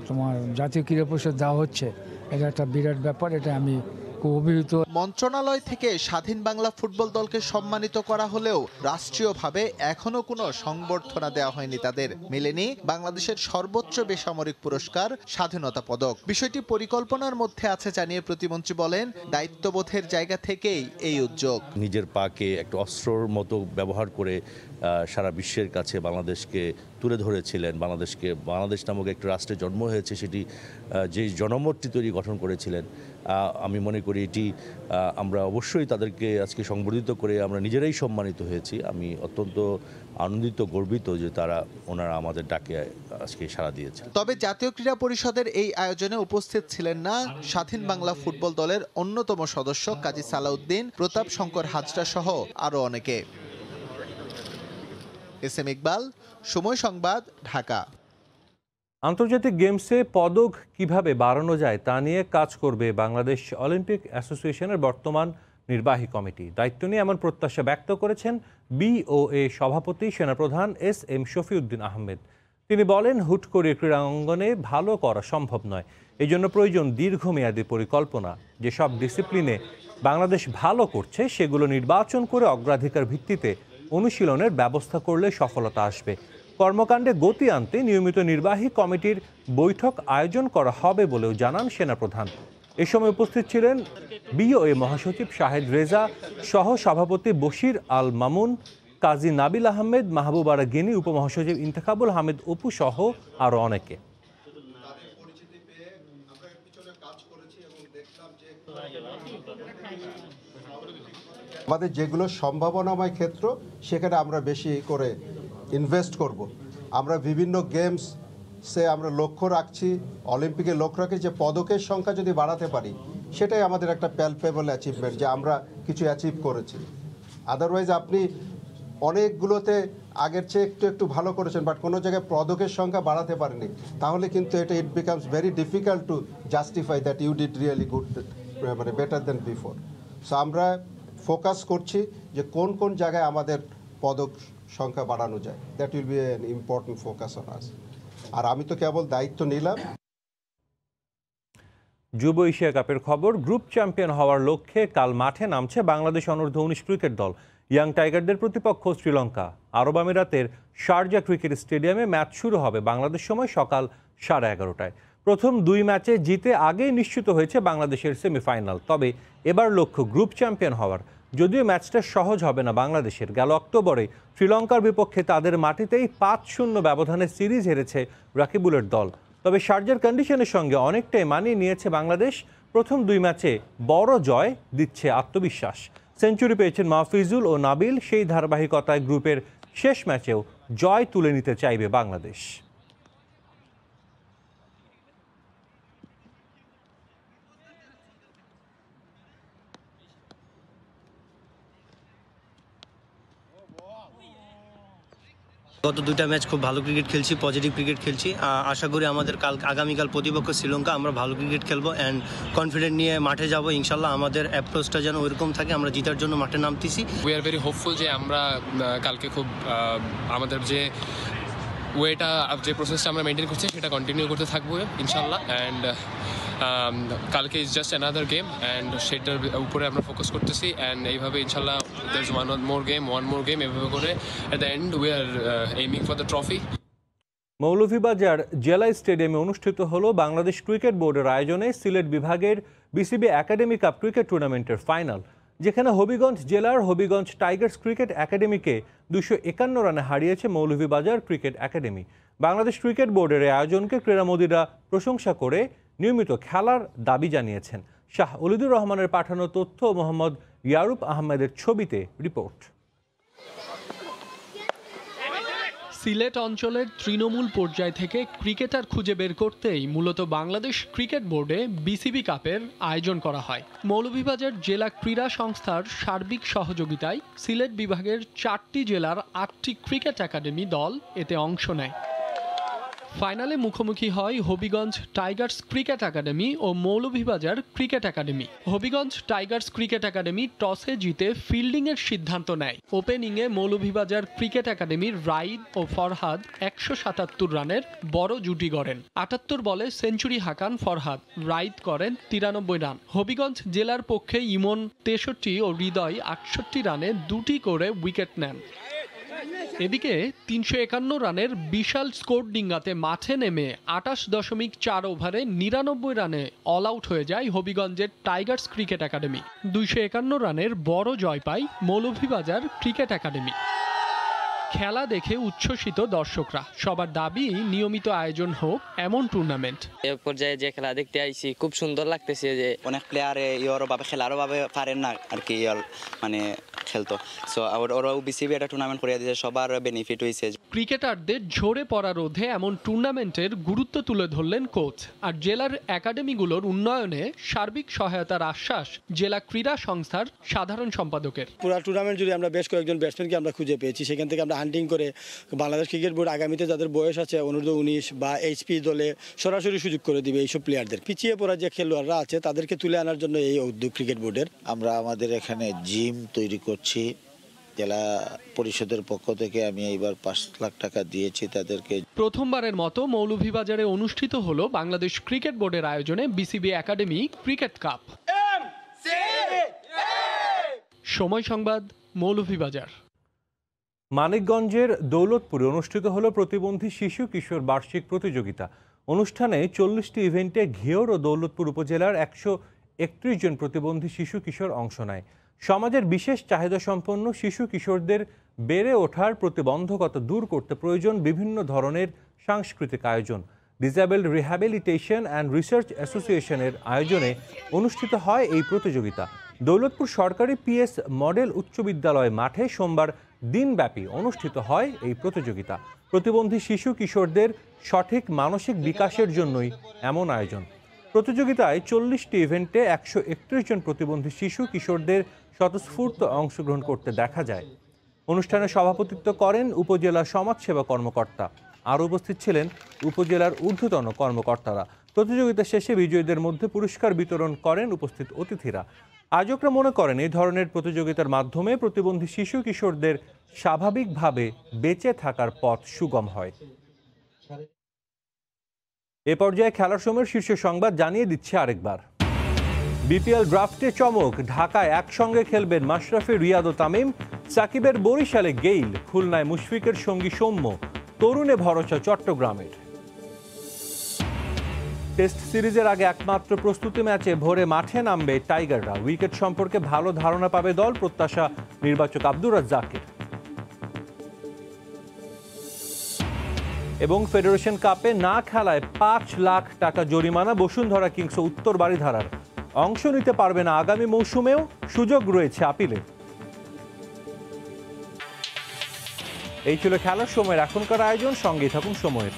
তোমার জাতীয় ক্রীড়া পরিষদ দেওয়া হচ্ছে, এটা একটা বিরাট ব্যাপার। এটা আমি খুব অভিভূত। মন্ত্রণালয় থেকে স্বাধীন বাংলা ফুটবল দলকে সম্মানিত করা হলেও রাষ্ট্রীয়ভাবে এখনো কোনো সংবর্ধনা দেওয়া হয়নি তাদের। মেলেনি বাংলাদেশের সর্বোচ্চ বেসামরিক পুরস্কার স্বাধীনতা পদক। বিষয়টি পরিকল্পনার মধ্যে আছে জানিয়ে প্রতিমন্ত্রী বলেন, দায়িত্ববোধের জায়গা থেকেই এই উদ্যোগ। নিজের পাকে একটা অস্ত্রর মতো ব্যবহার করে সারা বিশ্বের কাছে বাংলাদেশকে তুলে ধরেছিলেন। বাংলাদেশ নামক একটা রাষ্ট্রে জন্ম হয়েছে, সেটি যে জনমতটি তৈরি গঠন করেছিলেন। আমি মনে করি এটি আমরা অবশ্যই তাদেরকে আজকে সংবর্ধিত করে আমরা নিজেরাই সম্মানিত হয়েছি। আমি অত্যন্ত আনন্দিত, গর্বিত যে ওনারা আমাদের ডাকে আজকে সাড়া দিয়েছে। তবে জাতীয় ক্রীড়া পরিষদের এই আয়োজনে উপস্থিত ছিলেন না স্বাধীন বাংলা ফুটবল দলের অন্যতম সদস্য কাজী সালাউদ্দিন, প্রতাপ শঙ্কর হাজরা সহ আরও অনেকে। এসএম ইকবাল, সময় সংবাদ, ঢাকা। আন্তর্জাতিক গেমসে পদক কিভাবে বাড়ানো যায় তা নিয়ে কাজ করবে বাংলাদেশ অলিম্পিক অ্যাসোসিয়েশনের বর্তমান নির্বাহী কমিটি। দায়িত্ব নিয়ে এমন প্রত্যাশা ব্যক্ত করেছেন বিওএ সভাপতি সেনাপ্রধান এসএম শফিউদ্দিন আহমেদ। তিনি বলেন, হুট করে ক্রীড়াঙ্গনে ভালো করা সম্ভব নয়, এই জন্য প্রয়োজন দীর্ঘমেয়াদী পরিকল্পনা। যেসব ডিসিপ্লিনে বাংলাদেশ ভালো করছে সেগুলো নির্বাচন করে অগ্রাধিকার ভিত্তিতে অনুশীলনের ব্যবস্থা করলে সফলতা আসবে। কর্মকাণ্ডে গতি আনতে নিয়মিত নির্বাহী কমিটির বৈঠক আয়োজন করা হবে বলেও জানান সেনাপ্রধান। এ সময় উপস্থিত ছিলেন বিওএ মহাসচিব শাহেদ রেজা সহ সভাপতি বশির আল মামুন, কাজী নাবিল আহমেদ, মাহবুবারা গিনি, উপমহাসচিব ইন্তেখাবুল হামিদ অপু সহ আরও অনেকে। আমাদের যেগুলো সম্ভাবনাময় ক্ষেত্র, সেখানে আমরা বেশি করে ইনভেস্ট করব। আমরা বিভিন্ন গেমসে আমরা লক্ষ্য রাখছি, অলিম্পিকে লক্ষ্য রাখি যে পদকের সংখ্যা যদি বাড়াতে পারি, সেটাই আমাদের একটা প্যালপেবল অ্যাচিভমেন্ট যে আমরা কিছু অ্যাচিভ করেছি। আদারওয়াইজ আপনি অনেকগুলোতে আগের চেয়ে একটু ভালো করেছেন, বাট কোনো জায়গায় পদকের সংখ্যা বাড়াতে পারেনি, তাহলে কিন্তু it becomes very difficult to justify that you did really good, মানে বেটার দেন বিফোর। সো আমরা ফোকাস করছি যে কোন কোন জায়গায় আমাদের পদক সংখ্যা বাড়ানো যায়। That will be an important focus on us. আর আমি তো কেবল দায়িত্ব নিলাম। যুব এশিয়া কাপের খবর, গ্রুপ চ্যাম্পিয়ন হওয়ার লক্ষ্যে কাল মাঠে নামছে বাংলাদেশ অনূর্ধ্ব-19 ক্রিকেট দল। ইয়াং টাইগারদের প্রতিপক্ষ শ্রীলঙ্কা। আরব আমিরাতের শারজা ক্রিকেট স্টেডিয়ামে ম্যাচ শুরু হবে বাংলাদেশ সময় সকাল 11:30টায়। প্রথম 2 ম্যাচে জিতে আগেই নিশ্চিত হয়েছে বাংলাদেশের সেমিফাইনাল। তবে এবার লক্ষ্য গ্রুপ চ্যাম্পিয়ন হওয়ার। যদিও ম্যাচটা সহজ হবে না বাংলাদেশের। গেল অক্টোবরে শ্রীলঙ্কার বিপক্ষে তাদের মাটিতেই 5-0 ব্যবধানে সিরিজ হেরেছে রাকিবুলের দল। তবে শারজার কন্ডিশনের সঙ্গে অনেকটাই মানিয়ে নিয়েছে বাংলাদেশ। প্রথম 2 ম্যাচে বড় জয় দিচ্ছে আত্মবিশ্বাস। সেঞ্চুরি পেয়েছেন মাহফিজুল ও নাবিল। সেই ধারাবাহিকতায় গ্রুপের শেষ ম্যাচেও জয় তুলে নিতে চাইবে বাংলাদেশ। গত দুইটা ম্যাচ খুব ভালো ক্রিকেট খেলছি, পজিটিভ ক্রিকেট খেলছি। আশা করি আমাদের আগামীকাল প্রতিপক্ষ শ্রীলঙ্কা, আমরা ভালো ক্রিকেট খেলবো অ্যান্ড কনফিডেন্ট নিয়ে মাঠে যাব ইনশাল্লাহ। আমাদের অ্যাপ্রোচটা যেন ওইরকম থাকে, আমরা জিতার জন্য মাঠে নামতেছি। উই আর ভেরি হোপফুল যে আমরা কালকে খুব আমাদের যে ওয়েটা যে প্রসেসটা আমরা মেনটেন করছি সেটা কন্টিনিউ করতে থাকবো ইনশাল্লাহ। অ্যান্ড কালকে is just another game and সেটার উপরে আমরা ফোকাস করতেছি অ্যান্ড এইভাবে ইনশাল্লাহ there is one more game এভাবে করে at the end we are aiming for the trophy. Moulvibazar জেলা স্টেডিয়ামে অনুষ্ঠিত হলো বাংলাদেশ ক্রিকেট বোর্ডের আয়োজনে সিলেট বিভাগের বিসিবি একাডেমি কাপ ক্রিকেট টুর্নামেন্টের ফাইনাল, যেখানে হবিগঞ্জ জেলার হবিগঞ্জ টাইগার্স ক্রিকেট একাডেমিকে 251 রানে হারিয়েছে Moulvibazar cricket academy. Bangladesh cricket বোর্ডের এই আয়োজনকে ক্রীড়ামোদীরা প্রশংসা করে নিয়মিত খেলার দাবি জানিয়েছেন। শাহ ওলিদুর রহমানের পাঠানো তথ্য, মোহাম্মদ ইয়ারুপ আহমেদের ছবিতে রিপোর্ট। সিলেট অঞ্চলের তৃণমূল পর্যায় থেকে ক্রিকেটার খুঁজে বের করতেই মূলত বাংলাদেশ ক্রিকেট বোর্ডে বিসিবি কাপের আয়োজন করা হয়। মৌলভীবাজার জেলা ক্রীড়া সংস্থার সার্বিক সহযোগিতায় সিলেট বিভাগের 4টি জেলার 8টি ক্রিকেট একাডেমি দল এতে অংশ নেয়। ফাইনালে মুখোমুখি হয় হবিগঞ্জ টাইগার্স ক্রিকেট একাডেমি ও Moulvibazar cricket academy. Habiganj Tigers cricket academy টসে জিতে ফিল্ডিংয়ের সিদ্ধান্ত নেয়। ওপেনিংয়ে মৌলভীবাজার ক্রিকেট একাডেমির রাইদ ও ফরহাদ 177 রানের বড় জুটি গড়েন। 78 বলে সেঞ্চুরি হাঁকান ফরহাদ, রাইদ করেন 93 রান। হবিগঞ্জ জেলার পক্ষে ইমন 63 ও হৃদয় 68 রানে 2টি করে উইকেট নেন। এদিকে 351 রানের বিশাল স্কোর ডিঙ্গাতে মাঠে নেমে 28.4 ওভারে 99 রানে অল আউট হয়ে যায় হবিগঞ্জের টাইগার্স ক্রিকেট একাডেমি। 251 রানের বড় জয় পায় মৌলভীবাজার ক্রিকেট একাডেমি। খেলা দেখে উচ্ছ্বসিত দর্শকরা, সবার দাবি নিয়মিত আয়োজন হোক এমন টুর্নামেন্ট। এ পর্যায়ে যে খেলা দেখতে আইছি খুব সুন্দর লাগতেছে, যে অনেক প্লেয়ারে ভাবে খেলারও ভাবে পারেন না আর কি, মানে খেলতো। সো ওরাও বিসিবি একটা টুর্নামেন্ট করে দিয়েছে, সবার বেনিফিট হয়েছে। ক্রিকেটারদের ঝরে পড়া রোধে এমন টুর্নামেন্টের গুরুত্ব তুলে ধরলেন কোচ। আর জেলার একাডেমিগুলোর উন্নয়নে সার্বিক সহায়তার আশ্বাস জেলা ক্রীড়া সংস্থার সাধারণ সম্পাদকের। পুরো টুর্নামেন্ট জুড়ে আমরা বেশ কয়েকজন ব্যাটসম্যানকে আমরা খুঁজে পেয়েছি, সেখান থেকে আমরা হান্টিং করে বাংলাদেশ ক্রিকেট বোর্ড আগামীতে যাদের বয়স আছে অনূর্ধ্ব 19 বা এইচপি দলে সরাসরি সুযোগ করে দিবে এইসব প্লেয়ারদের। পিছিয়ে পড়া যে খেলোয়াড়রা আছে তাদেরকে তুলে আনার জন্য এই উদ্যোগ ক্রিকেট বোর্ডের। আমরা আমাদের এখানে জিম তৈরি করছি, জেলা পরিষদের পক্ষ থেকে আমি এইবার 5 লাখ টাকা দিয়েছি তাদেরকে। প্রথমবারের মতো মৌলভীবাজারে অনুষ্ঠিত হলো বাংলাদেশ ক্রিকেট বোর্ডের আয়োজনে বিসিবি একাডেমি ক্রিকেট কাপ। সময় সংবাদ, মৌলভীবাজার। মানিকগঞ্জের দৌলতপুরে অনুষ্ঠিত হলো প্রতিবন্ধী শিশু কিশোর বার্ষিক প্রতিযোগিতা। অনুষ্ঠানে 40টি ইভেন্টে ঘিওর ও দৌলতপুর উপজেলার 131 জন প্রতিবন্ধী শিশু কিশোর অংশ নেয়। সমাজের বিশেষ চাহিদা সম্পন্ন শিশু কিশোরদের বেড়ে ওঠার প্রতিবন্ধকতা দূর করতে প্রয়োজন বিভিন্ন ধরনের সাংস্কৃতিক আয়োজন। ডিসেবলড রিহ্যাবিলিটেশন অ্যান্ড রিসার্চ অ্যাসোসিয়েশনের আয়োজনে অনুষ্ঠিত হয় এই প্রতিযোগিতা। দৌলতপুর সরকারি পিএস মডেল উচ্চ বিদ্যালয় মাঠে সোমবার দিনব্যাপী অনুষ্ঠিত হয় এই প্রতিযোগিতা। প্রতিবন্ধী শিশু কিশোরদের সঠিক মানসিক বিকাশের জন্যই এমন আয়োজন। প্রতিযোগিতায় 40টি ইভেন্টে 131 জন প্রতিবন্ধী শিশু কিশোরদের স্বতঃস্ফূর্ত অংশগ্রহণ করতে দেখা যায়। অনুষ্ঠানে সভাপতিত্ব করেন উপজেলা সমাজসেবা কর্মকর্তা। আর উপস্থিত ছিলেন উপজেলার ঊর্ধ্বতন কর্মকর্তারা। প্রতিযোগিতা শেষে বিজয়ীদের মধ্যে পুরস্কার বিতরণ করেন উপস্থিত অতিথিরা। আয়োজকরা মনে করেন এই ধরনের প্রতিযোগিতার মাধ্যমে প্রতিবন্ধী শিশু কিশোরদের স্বাভাবিকভাবে বেঁচে থাকার পথ সুগম হয়। এ পর্যায়ে খেলার সময়ের শীর্ষ সংবাদ জানিয়ে দিচ্ছে আরেকবার। বিপিএল ড্রাফটে চমক, ঢাকায় একসঙ্গে খেলবেন মাশরাফি, রিয়াদ ও তামিম। সাকিবের বরিশালে গেইল, খুলনায় মুশফিকের সঙ্গী সৌম্য। তরুণে ভরসা চট্টগ্রামের। টেস্ট সিরিজের আগে একমাত্র প্রস্তুতি ম্যাচে ভোরে মাঠে নামবে টাইগাররা। উইকেট সম্পর্কে ভালো ধারণা পাবে দল, প্রত্যাশা নির্বাচক আব্দুর রাজ্জাকের। এবং ফেডারেশন কাপে না খেলায় 5 লাখ টাকা জরিমানা বসুন্ধরা কিংস ও উত্তর বারিধারার। অংশ নিতে পারবে না আগামী মৌসুমেও, সুযোগ রয়েছে আপিলের। এই ছিল খেলার সময়ের এখনকার আয়োজন। সঙ্গেই থাকুন সময়ের।